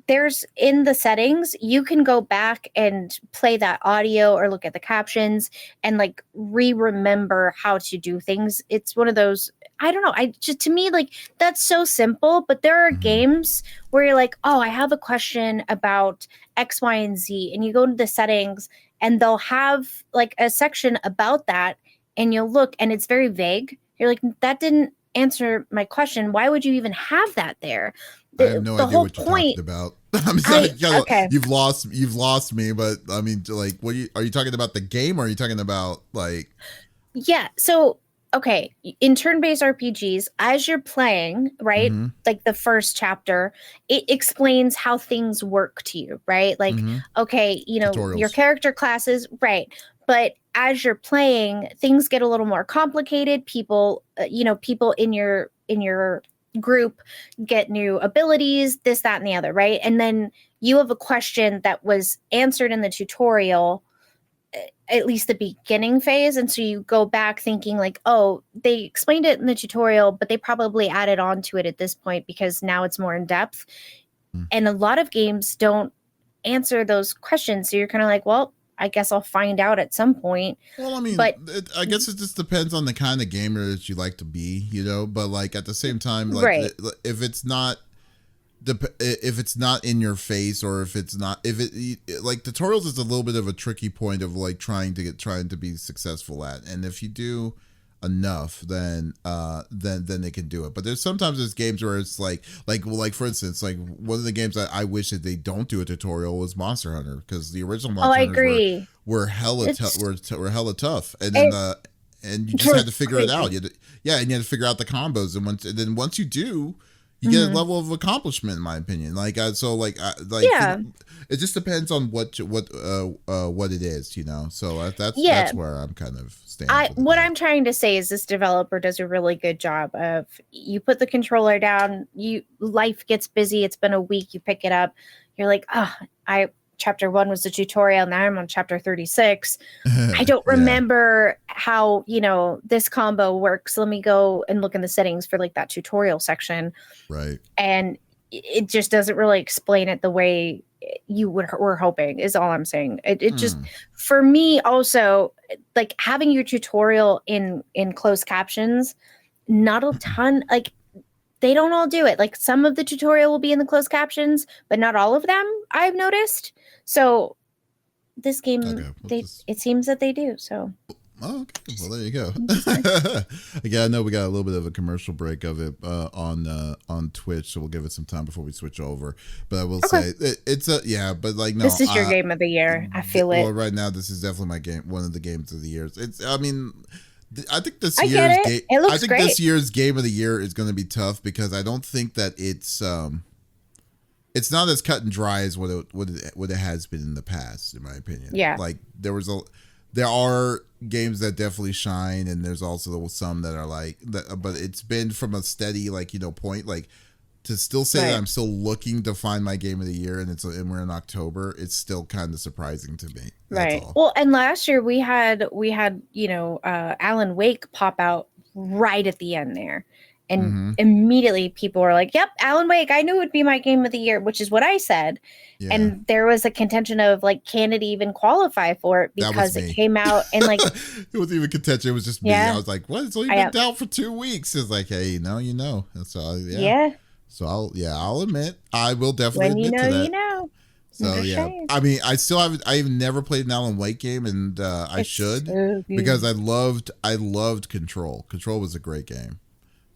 there's in the settings, you can go back and play that audio or look at the captions and like remember how to do things. It's one of those, I don't know. To me, like, that's so simple, but there are games where you're like, oh, I have a question about X, Y, and Z. And you go to the settings and they'll have like a section about that, and you'll look and it's very vague. You're like, that didn't answer my question. Why would you even have that there? I have no idea what you're talking about. I'm sorry, okay. You've lost me, but I mean, like, are you talking about the game, or are you talking about like? Yeah. So, okay, in turn-based RPGs, as you're playing, right, like the first chapter, it explains how things work to you, right? Like, okay, Tutorials. your character classes, right? But as you're playing, things get a little more complicated. People, people in your group get new abilities, this, that, and the other, right? And then you have a question that was answered in the tutorial, at least the beginning phase. And so you go back thinking like, oh, they explained it in the tutorial, but they probably added on to it at this point because now it's more in depth. And a lot of games don't answer those questions. So you're kind of like, well, I guess I'll find out at some point. Well, I mean, but I guess it just depends on the kind of gamer that you like to be, but like at the same time, like right. if it's not in your face, or if it like tutorials is a little bit of a tricky point of like trying to be successful at, and if you do enough, then they can do it. But there's games where it's like for instance, like one of the games that I wish that they don't do a tutorial was Monster Hunter, because the original Monster Hunters were hella tough, and then and you just had to figure it out. And you had to figure out the combos, and once you do, you get a level of accomplishment, in my opinion. It just depends on what it is, So that's where I'm kind of standing. What I'm trying to say is this developer does a really good job of, you put the controller down, life gets busy, it's been a week, you pick it up, you're like, chapter 1 was the tutorial, now I'm on chapter 36. I don't remember how, this combo works. Let me go and look in the settings for like that tutorial section. Right. And it just doesn't really explain it the way you were hoping, is all I'm saying. It just, for me also, like having your tutorial in closed captions, not a ton, like they don't all do it. Like some of the tutorial will be in the closed captions, but not all of them, I've noticed. So this game, it seems that they do. So. Oh, okay. Well, there you go. Again, I know we got a little bit of a commercial break of it on Twitch, so we'll give it some time before we switch over. But I will say it's but like, no, this is your game of the year. I feel it. Well, right now, this is definitely my game, one of the games of the year. I think this year's game of the year is going to be tough, because I don't think that it's not as cut and dry as what it has been in the past, in my opinion. Yeah, like there are games that definitely shine, and there's also some that are like that, but it's been from a steady point, like to still say that I'm still looking to find my game of the year, and we're in October. It's still kind of surprising to me. Right. Well, and last year we had Alan Wake pop out right at the end there. And immediately people were like, yep, Alan Wake, I knew it would be my game of the year, which is what I said. Yeah. And there was a contention of like, can it even qualify for it? Because it came out and like... It wasn't even contention. It was just me. I was like, what? It's only been out for 2 weeks. It's like, hey, That's all. Yeah. So I'll admit, I will definitely admit to that. You know. So I mean, I've never played an Alan Wake game, and I should, because I loved Control. Control was a great game.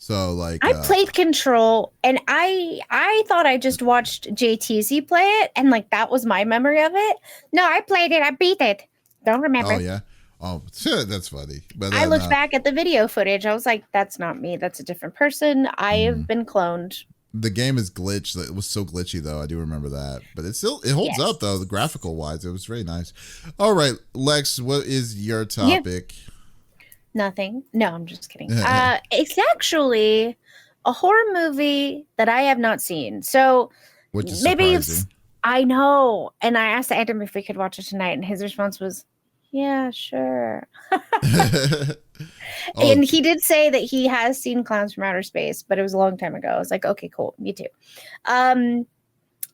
So like I played Control, and I thought I just watched JTZ play it, and like that was my memory of it. No, I played it. I beat it. Don't remember. Oh yeah. Oh, that's funny. But I looked back at the video footage. I was like, that's not me. That's a different person. I have been cloned. The game is glitched. It was so glitchy though. I do remember that, but it holds up though. The graphical wise, it was very nice. All right, Lex, what is your topic? Yeah. Nothing. No, I'm just kidding. It's actually a horror movie that I have not seen. So which is maybe surprising. I know. And I asked Adam if we could watch it tonight, and his response was, yeah, sure. And he did say that he has seen Clowns from Outer Space, but it was a long time ago. I was like, okay, cool. Me too.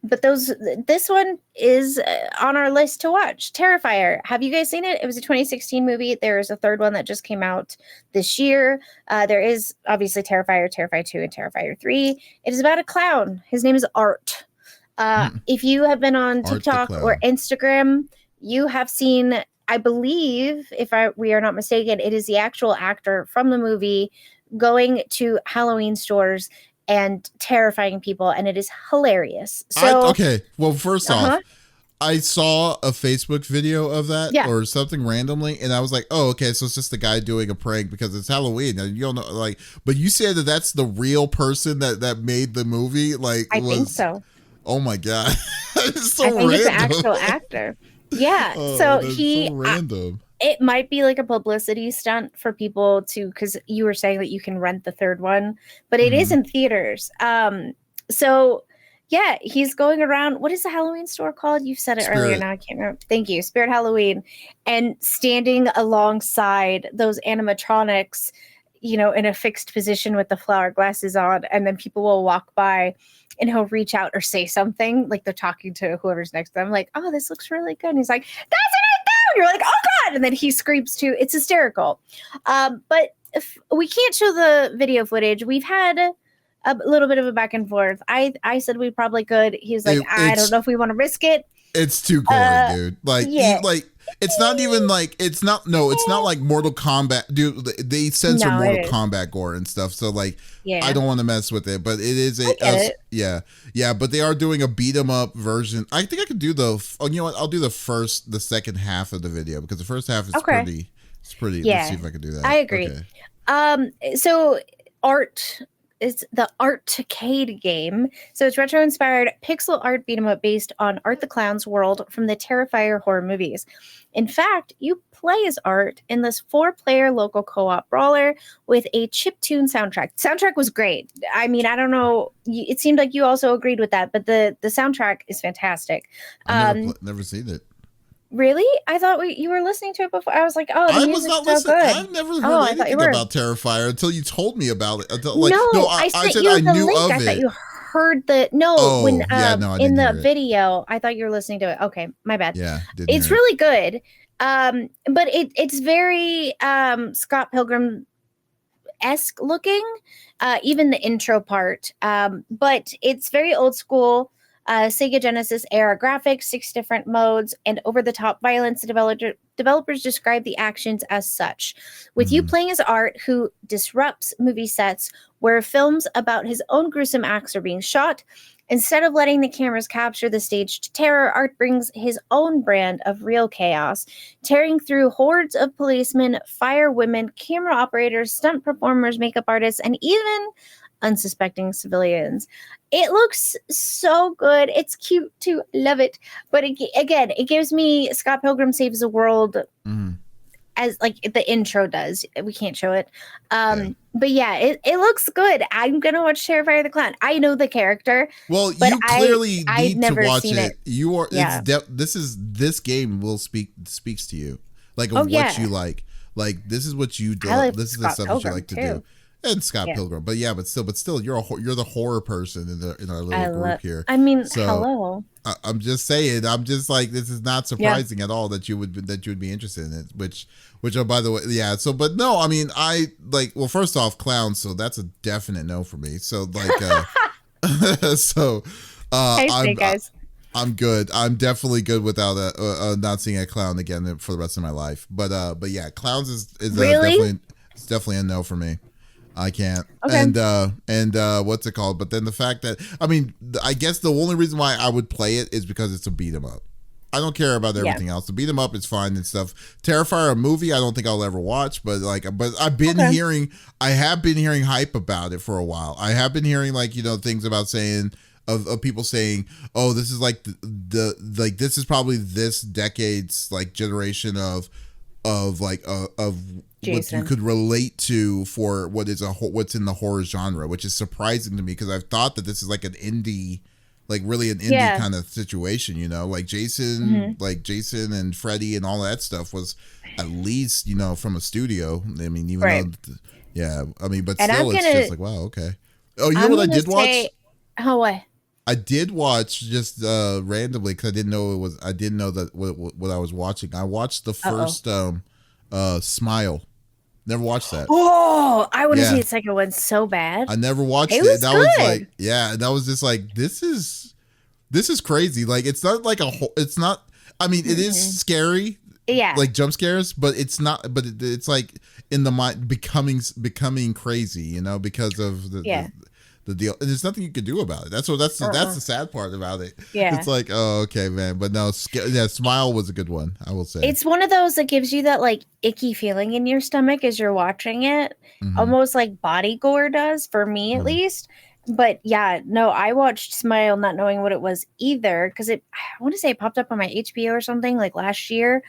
But this one is on our list to watch. Terrifier. Have you guys seen it? It was a 2016 movie. There is a third one that just came out this year. There is obviously Terrifier, Terrifier 2, and Terrifier 3. It is about a clown. His name is Art. If you have been on TikTok or Instagram, you have seen, I believe, we are not mistaken, it is the actual actor from the movie going to Halloween stores and terrifying people, and it is hilarious. So well, first off, I saw a Facebook video of that or something randomly, and I was like, oh, okay, so it's just the guy doing a prank because it's Halloween, and you don't know, like, but you said that that's the real person that made the movie. Like, I think so. Oh my god, it's so I think random. It's an actual actor. Yeah, so so random. It might be like a publicity stunt for people to, because you were saying that you can rent the third one, but it is in theaters. So yeah, he's going around. What is the Halloween store called? You said it earlier. Now I can't remember. Thank you, Spirit Halloween, and standing alongside those animatronics, you know, in a fixed position with the flower glasses on, and then people will walk by and he'll reach out or say something like they're talking to whoever's next to them, like, "Oh, this looks really good." And he's like, "That's it, down." You're like, "Oh God!" And then he screams too. It's hysterical. But if we can't show the video footage, we've had a little bit of a back and forth. I said we probably could. He's like, I don't know if we want to risk it. It's too gory, dude. Like, yeah. It's not even like it's not like Mortal Kombat, dude. They censor Mortal Kombat gore and stuff, so like, I don't want to mess with it. But it is yeah. But they are doing a beat 'em up version. I think I could do you know what? I'll do the second half of the video because the first half is pretty. It's pretty. Yeah. Let's see if I can do that. I agree. Okay. So art. It's the Artcade game. So it's retro-inspired pixel art beat 'em up based on Art the Clown's world from the Terrifier horror movies. In fact, you play as Art in this 4-player local co-op brawler with a chiptune soundtrack. Soundtrack was great. I mean, I don't know. It seemed like you also agreed with that, but the soundtrack is fantastic. I've never seen it. Really? I thought you were listening to it before. I was like, oh, the music's so good. I've never heard anything about Terrifier until you told me about it. I said I knew of it. I thought you heard the in the video. I thought you were listening to it. Okay, my bad. Yeah, it's really good. But it's very Scott Pilgrim-esque looking. Even the intro part. But it's very old school. Sega Genesis era graphics, 6 different modes, and over-the-top violence. The developers describe the actions as such. With you playing as Art, who disrupts movie sets where films about his own gruesome acts are being shot, instead of letting the cameras capture the staged terror, Art brings his own brand of real chaos, tearing through hordes of policemen, firewomen, camera operators, stunt performers, makeup artists, and even unsuspecting civilians. It looks so good. It's cute too. Love it. But it gives me Scott Pilgrim Saves the World as like the intro does. We can't show it. But yeah, it looks good. I'm gonna watch Terrifier the Clown. I know the character. Well, but you clearly need to watch it. You are. Yeah. This game will speaks to you, like what you like. Like this is what you do. This is the stuff that you like to do. And Scott Pilgrim, but still, you're you're the horror person in our little group here. I mean, hello. I'm just saying. I'm just like, this is not surprising at all that you would be interested in it. Which oh, by the way, yeah. So, but no, I mean, well, first off, clowns. So that's a definite no for me. So like, I'm good. I'm definitely good without not seeing a clown again for the rest of my life. But yeah, clowns is really? definitely a no for me. I can't. Okay. And what's it called? But then the fact that, I mean, I guess the only reason why I would play it is because it's a beat 'em up. I don't care about everything else. The beat 'em up is fine and stuff. Terrifier, a movie, I don't think I'll ever watch, but I've been hearing hype about it for a while. I have been hearing things about saying of people saying, oh, this is like this is probably this decade's generation of Jason. What you could relate to for what's in the horror genre, which is surprising to me because I've thought that this is like an indie, really an indie kind of situation, like Jason, Jason and Freddy and all that stuff was at least, from a studio. I mean, even though, I mean, but still it's just like, wow, okay. Oh, you know what I did watch? Oh, what? I did watch just randomly because I didn't know that what I was watching. I watched the first Smile. Never watched that. Oh, I want to see the second one so bad. I never watched it. Was that good. Was like, and that was just like, this is crazy. Like, it's not like it's not. I mean, it is scary. Yeah. Like jump scares, but it's not. But it's like in the mind becoming crazy. Because of the deal, and there's nothing you can do about it. That's the sad part about it. Yeah, it's like, oh, okay, man. But no, Smile was a good one, I will say. It's one of those that gives you that icky feeling in your stomach as you're watching it, almost like body gore does for me at least. But yeah, no, I watched Smile not knowing what it was either because I want to say it popped up on my HBO or something last year,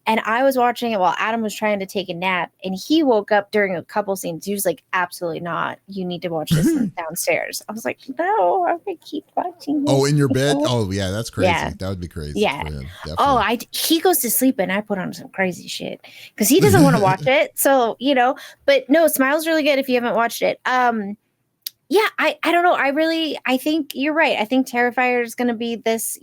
And I was watching it while Adam was trying to take a nap, and he woke up during a couple scenes. He was like, absolutely not. You need to watch this downstairs. I was like, no, I'm going to keep watching this. Oh, in your bed? Oh, yeah, that's crazy. Yeah. That would be crazy Yeah. for him. Definitely. He goes to sleep and I put on some crazy shit because he doesn't want to watch it. So, but no, Smile's really good if you haven't watched it. Yeah, I don't know. I think you're right. I think Terrifier is going to be this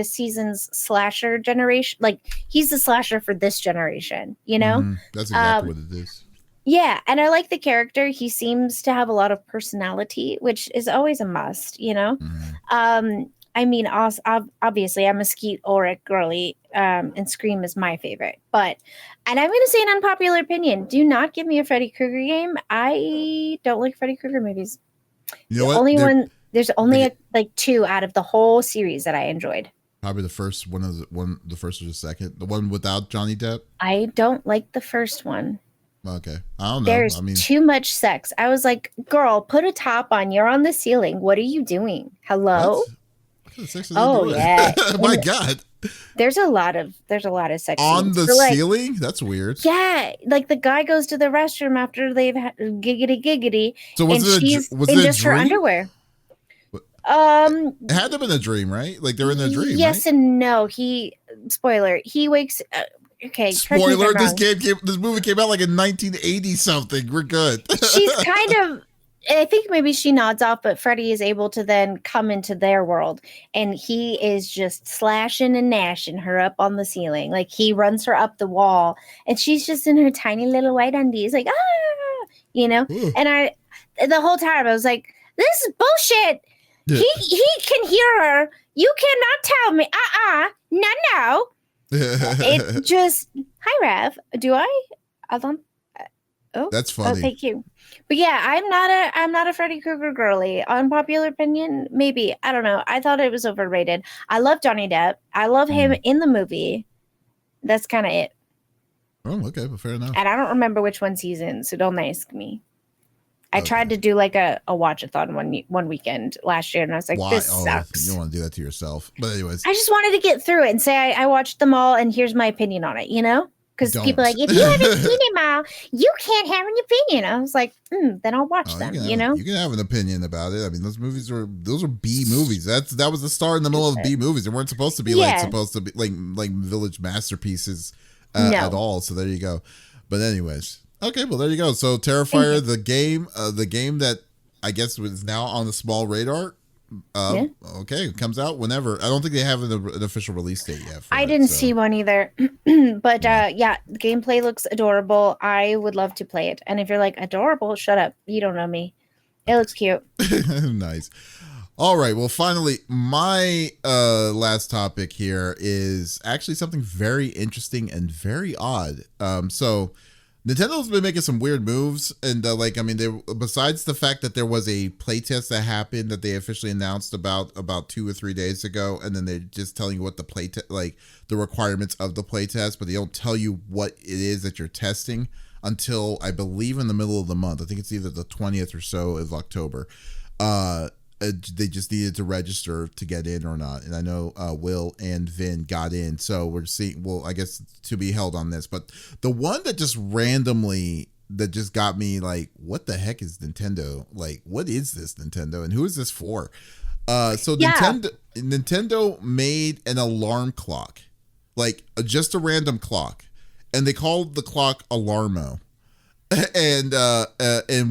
season's slasher generation. Like, he's the slasher for this generation, Mm-hmm. That's exactly what it is. Yeah, and I like the character. He seems to have a lot of personality, which is always a must, Mm-hmm. I mean, obviously, I'm a Skeet Ulrich girly, and Scream is my favorite. And I'm going to say an unpopular opinion. Do not give me a Freddy Krueger game. I don't like Freddy Krueger movies. You know what? There's only two out of the whole series that I enjoyed. Probably the first the first or the second, the one without Johnny Depp. I don't like the first one. Okay, I don't know. There's too much sex. I was like, girl, put a top on. You're on the ceiling. What are you doing? Hello? Oh yeah. My God. There's a lot of sex on the ceiling. That's weird. Yeah, like the guy goes to the restroom after they've had giggity. So was it just her underwear? It had to have been a dream, right? Like they're in their dream. Yes, right? And no. Spoiler. He wakes. Okay. Spoiler. This movie came out like in 1980 something. We're good. She's kind of. I think maybe she nods off, but Freddy is able to then come into their world, and he is just slashing and gnashing her up on the ceiling. Like, he runs her up the wall, and she's just in her tiny little white undies, like, Ooh. And the whole time I was like, this is bullshit. Yeah. He can hear her. You cannot tell me. No. It just, hi, Rev. Do I? I don't. Oh, that's funny. Oh, thank you. But yeah, I'm not a Freddy Krueger girly. Unpopular opinion, maybe. I don't know. I thought it was overrated. I love Johnny Depp. I love him in the movie. That's kind of it. Oh, okay, well, fair enough. And I don't remember which ones he's in, so don't ask me. I tried to do like a watch-a-thon one weekend last year, and I was like, this sucks. You don't want to do that to yourself. But anyways. I just wanted to get through it and say I watched them all, and here's my opinion on it, Because people are like, if you haven't seen it, Mal, you can't have an opinion. I was like, then I'll watch them. You can have an opinion about it. I mean, those are B movies. That was the start in the middle of B movies. They weren't supposed to be like village masterpieces at all. So there you go. But anyways, okay, well there you go. So Terrifier, the game that I guess was now on the small radar. Okay, it comes out whenever. I don't think they have an official release date yet. I didn't see one either. But the gameplay looks adorable. I would love to play it. And if you're like, adorable, shut up. You don't know me. It looks cute. Nice. All right. Well, finally, my last topic here is actually something very interesting and very odd. So Nintendo's been making some weird moves, and besides the fact that there was a playtest that happened that they officially announced about 2 or 3 days ago, and then they're just telling you what the the requirements of the playtest, but they don't tell you what it is that you're testing until I believe in the middle of the month. I think it's either the 20th or so of October. They just needed to register to get in or not. And I know Will and Vin got in. So we're seeing, I guess to be held on this. But the one that just got me like, what the heck is Nintendo? Like, what is this Nintendo? And who is this for? Nintendo made an alarm clock. Like, just a random clock. And they called the clock Alarmo. And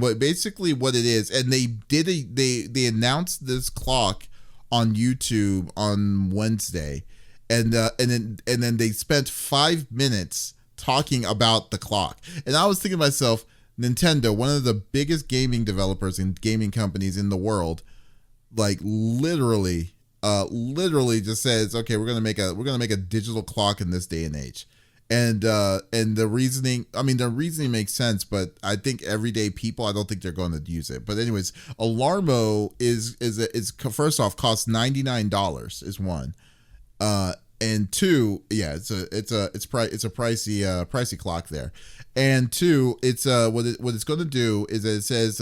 what it is, and they announced this clock on YouTube on Wednesday, and then they spent 5 minutes talking about the clock. And I was thinking to myself, Nintendo, one of the biggest gaming developers and gaming companies in the world, like literally just says, okay, we're gonna make a digital clock in this day and age. And the reasoning makes sense, but I think everyday people, I don't think they're going to use it. But anyways, Alarmo is first off costs $99 is one, and two, it's a pricey clock there, and two, it's what it's going to do is that it says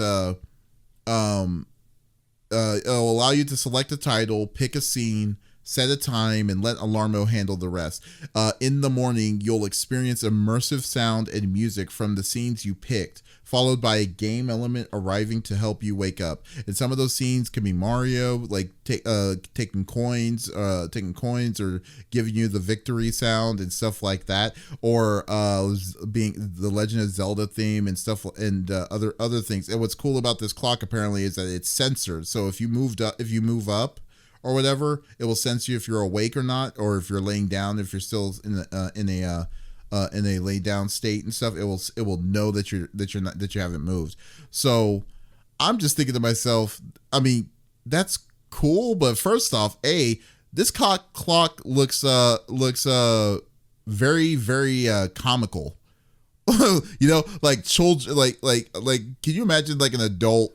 it'll allow you to select a title, pick a scene, Set a time and let Alarmo handle the rest. In the morning, you'll experience immersive sound and music from the scenes you picked, followed by a game element arriving to help you wake up. And some of those scenes can be Mario, like taking coins, or giving you the victory sound and stuff like that, or being the Legend of Zelda theme and stuff, and other things. And what's cool about this clock apparently is that it's censored. So if you move up or whatever, it will sense you if you're awake or not, or if you're laying down, if you're still in a lay down state and stuff. It will know that you haven't moved. So I'm just thinking to myself, I mean, that's cool, but first off, this clock looks very, very comical. Like children, like can you imagine like an adult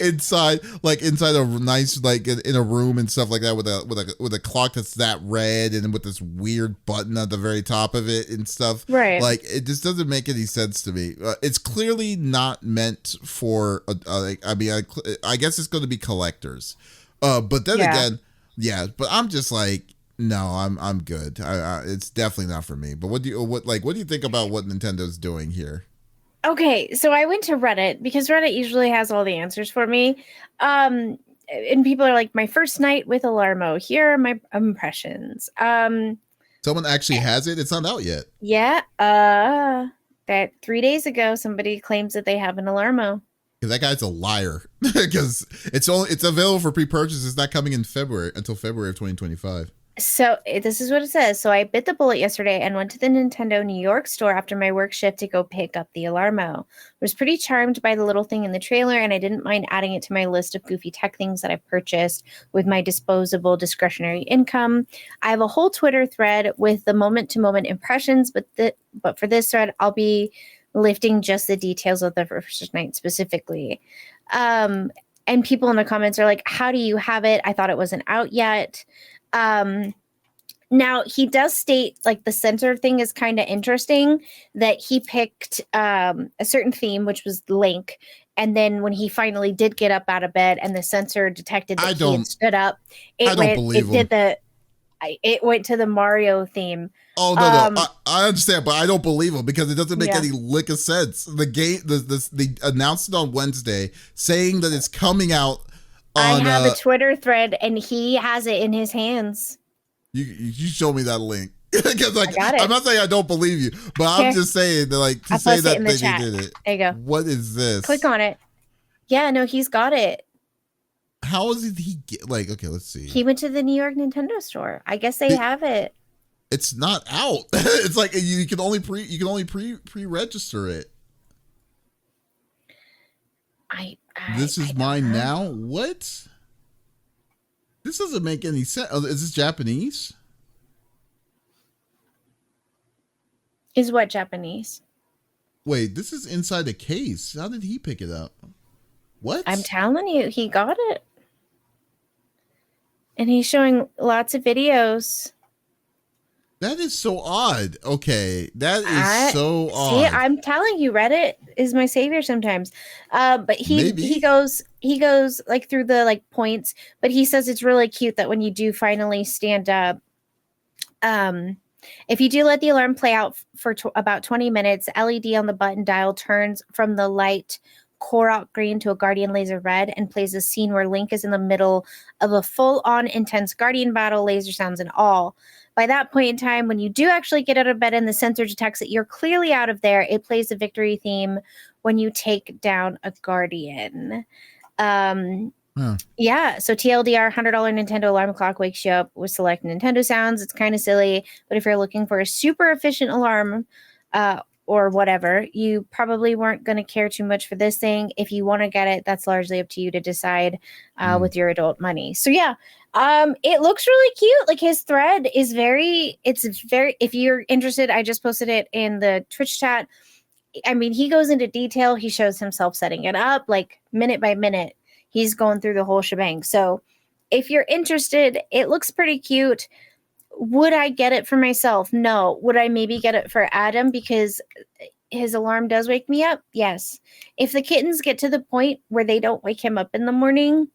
inside a nice, like in a room and stuff like that, with a clock that's that red and with this weird button at the very top of it and stuff, right? Like, it just doesn't make any sense to me. It's clearly not meant for I guess it's going to be collectors, but then again, but I'm just like, no, I'm good. It's definitely not for me. But what do you think about what Nintendo's doing here? Okay, so I went to Reddit because Reddit usually has all the answers for me. And people are like, my first night with Alarmo. Here are my impressions. Someone actually has it? It's not out yet. Yeah. That 3 days ago, somebody claims that they have an Alarmo. Because that guy's a liar. Because it's available for pre-purchase. It's not coming in until February of 2025. So this is what it says. So I bit the bullet yesterday and went to the Nintendo New York store after my work shift to go pick up the Alarmo. I was pretty charmed by the little thing in the trailer, and I didn't mind adding it to my list of goofy tech things that I've purchased with my disposable discretionary income. I have a whole Twitter thread with the moment-to-moment impressions, but for this thread, I'll be lifting just the details of the first night specifically. And people in the comments are like, how do you have it? I thought it wasn't out yet. Now he does state, like, the censor thing is kind of interesting, that he picked a certain theme, which was Link, and then when he finally did get up out of bed and the sensor detected that he had stood up, it went to the Mario theme. Oh no, I understand, but I don't believe him because it doesn't make any lick of sense. The game, they announced it on Wednesday, saying that it's coming out. I have a Twitter thread, and he has it in his hands. You show me that link, because I'm not saying I don't believe you, but I'm just saying that, like, to say that they did it. There you go. What is this? Click on it. Yeah, no, he's got it. How is it he get? Like, okay, let's see. He went to the New York Nintendo store. I guess they have it. It's not out. It's like you can only pre-register it. This is mine now? What? This doesn't make any sense. Is this Japanese? Is what Japanese? Wait, this is inside the case. How did he pick it up? What? I'm telling you, he got it. And he's showing lots of videos. That is so odd. Okay, that is so odd. See, I'm telling you, Reddit is my savior sometimes. But he goes like through the like points, but he says it's really cute that when you do finally stand up, if you do let the alarm play out for about 20 minutes, LED on the button dial turns from the light Korok green to a Guardian laser red and plays a scene where Link is in the middle of a full-on intense Guardian battle, laser sounds and all. By that point in time, when you do actually get out of bed and the sensor detects that you're clearly out of there, it plays the victory theme when you take down a Guardian. Yeah, so TLDR, $100 Nintendo alarm clock wakes you up with select Nintendo sounds. It's kind of silly, but if you're looking for a super efficient alarm or whatever, you probably weren't going to care too much for this thing. If you want to get it, that's largely up to you to decide with your adult money. So yeah, it looks really cute. Like, his thread is if you're interested, I just posted it in the Twitch chat. I mean, he goes into detail. He shows himself setting it up, like, minute by minute. He's going through the whole shebang. So if you're interested, it looks pretty cute. Would I get it for myself? No. Would I maybe get it for Adam because his alarm does wake me up? Yes. If the kittens get to the point where they don't wake him up in the morning,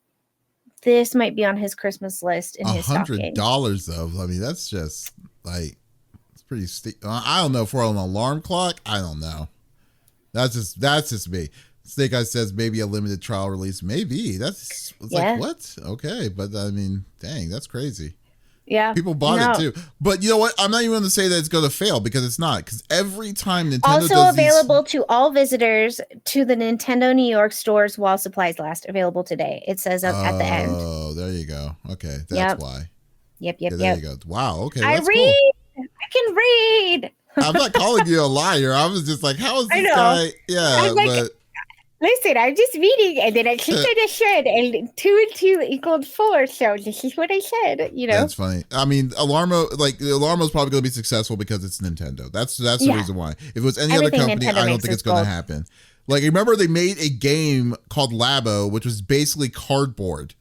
this might be on his Christmas list in his stocking. $100 though. I mean, that's just like, it's pretty steep. I don't know, for an alarm clock, I don't know. That's just me. Snake Eyes says maybe a limited trial release. Maybe. Like, what? Okay. But I mean, dang, that's crazy. Yeah. People bought it too. But you know what? I'm not even going to say that it's going to fail, because it's not. Because every time Nintendo also available to all visitors to the Nintendo New York stores while supplies last. Available today. It says at the end. Oh, there you go. Okay. That's why. Yep. There you go. Wow. Okay. I That's read. Cool. I can read. I'm not calling you a liar. I was just like, how is this guy? Yeah. But listen, I'm just reading, and then I think I just said, and 2 and 2 equaled 4. So this is what I said. You know, that's funny. I mean, Alarmo is probably going to be successful because it's Nintendo. That's the reason why. If it was any other company, I don't think it's going to happen. Like, remember they made a game called Labo, which was basically cardboard,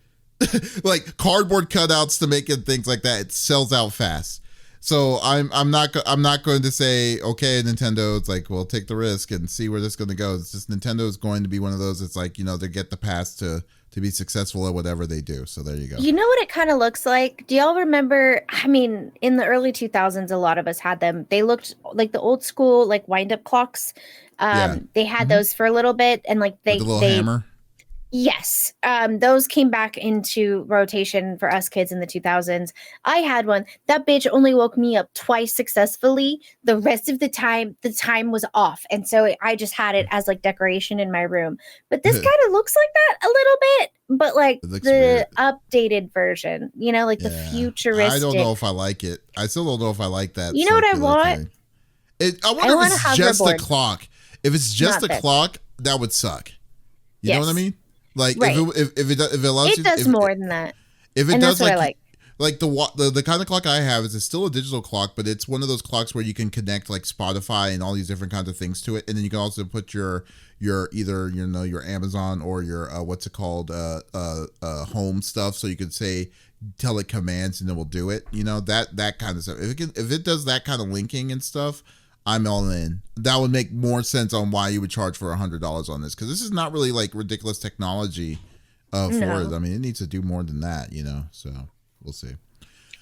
like cardboard cutouts to make it things like that. It sells out fast. So I'm not going to say, okay, Nintendo, it's like, well, take the risk and see where this is going to go. It's just Nintendo is going to be one of those. It's like, you know, they get the pass to be successful at whatever they do. So there you go. You know what it kind of looks like? Do y'all remember? I mean, in the early 2000s, a lot of us had them. They looked like the old school, like wind up clocks. They had those for a little bit, and like with the little hammer. Yes. Those came back into rotation for us kids in the 2000s. I had one. That bitch only woke me up twice successfully. The rest of the time was off. And so I just had it as like decoration in my room. But this kind of looks like that a little bit, but like the weird. Updated version, you know, like the futuristic. I don't know if I like it. I still don't know if I like that. You know what I want? I wonder if it's just a clock. If it's just a clock, that would suck. You know what I mean? Like if it allows it does more than that. If it does, like the kind of clock I have is still a digital clock, but it's one of those clocks where you can connect like Spotify and all these different kinds of things to it, and then you can also put your either your Amazon or your what's it called home stuff, so you could say tell it commands and it will do it. You know, that kind of stuff. If it does that kind of linking and stuff, I'm all in. That would make more sense on why you would charge for $100 on this, because this is not really like ridiculous technology for it. I mean, it needs to do more than that, you know. So we'll see.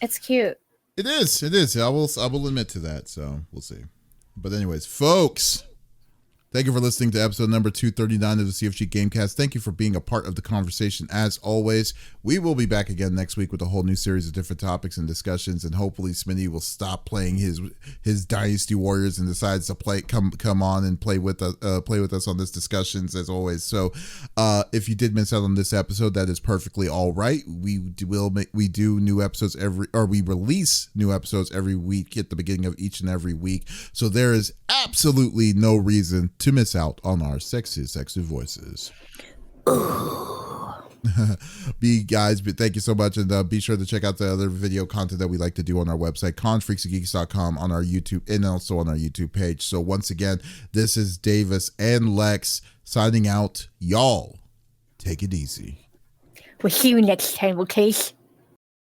It's cute. It is. I will admit to that. So we'll see. But anyways, folks, thank you for listening to episode number 239 of the CFG Gamecast. Thank you for being a part of the conversation as always. We will be back again next week with a whole new series of different topics and discussions, and hopefully Smitty will stop playing his Dynasty Warriors and decides to come on and play with us on this discussions as always. So if you did miss out on this episode, that is perfectly all right. We do new episodes we release new episodes every week at the beginning of each and every week. So there is absolutely no reason to miss out on our sexy voices. Guys, but thank you so much, and be sure to check out the other video content that we like to do on our website, confreaksandgeeks.com, on our YouTube, and also on our YouTube page. So once again, this is Davis and Lex signing out. Y'all take it easy. We'll see you next time, okay?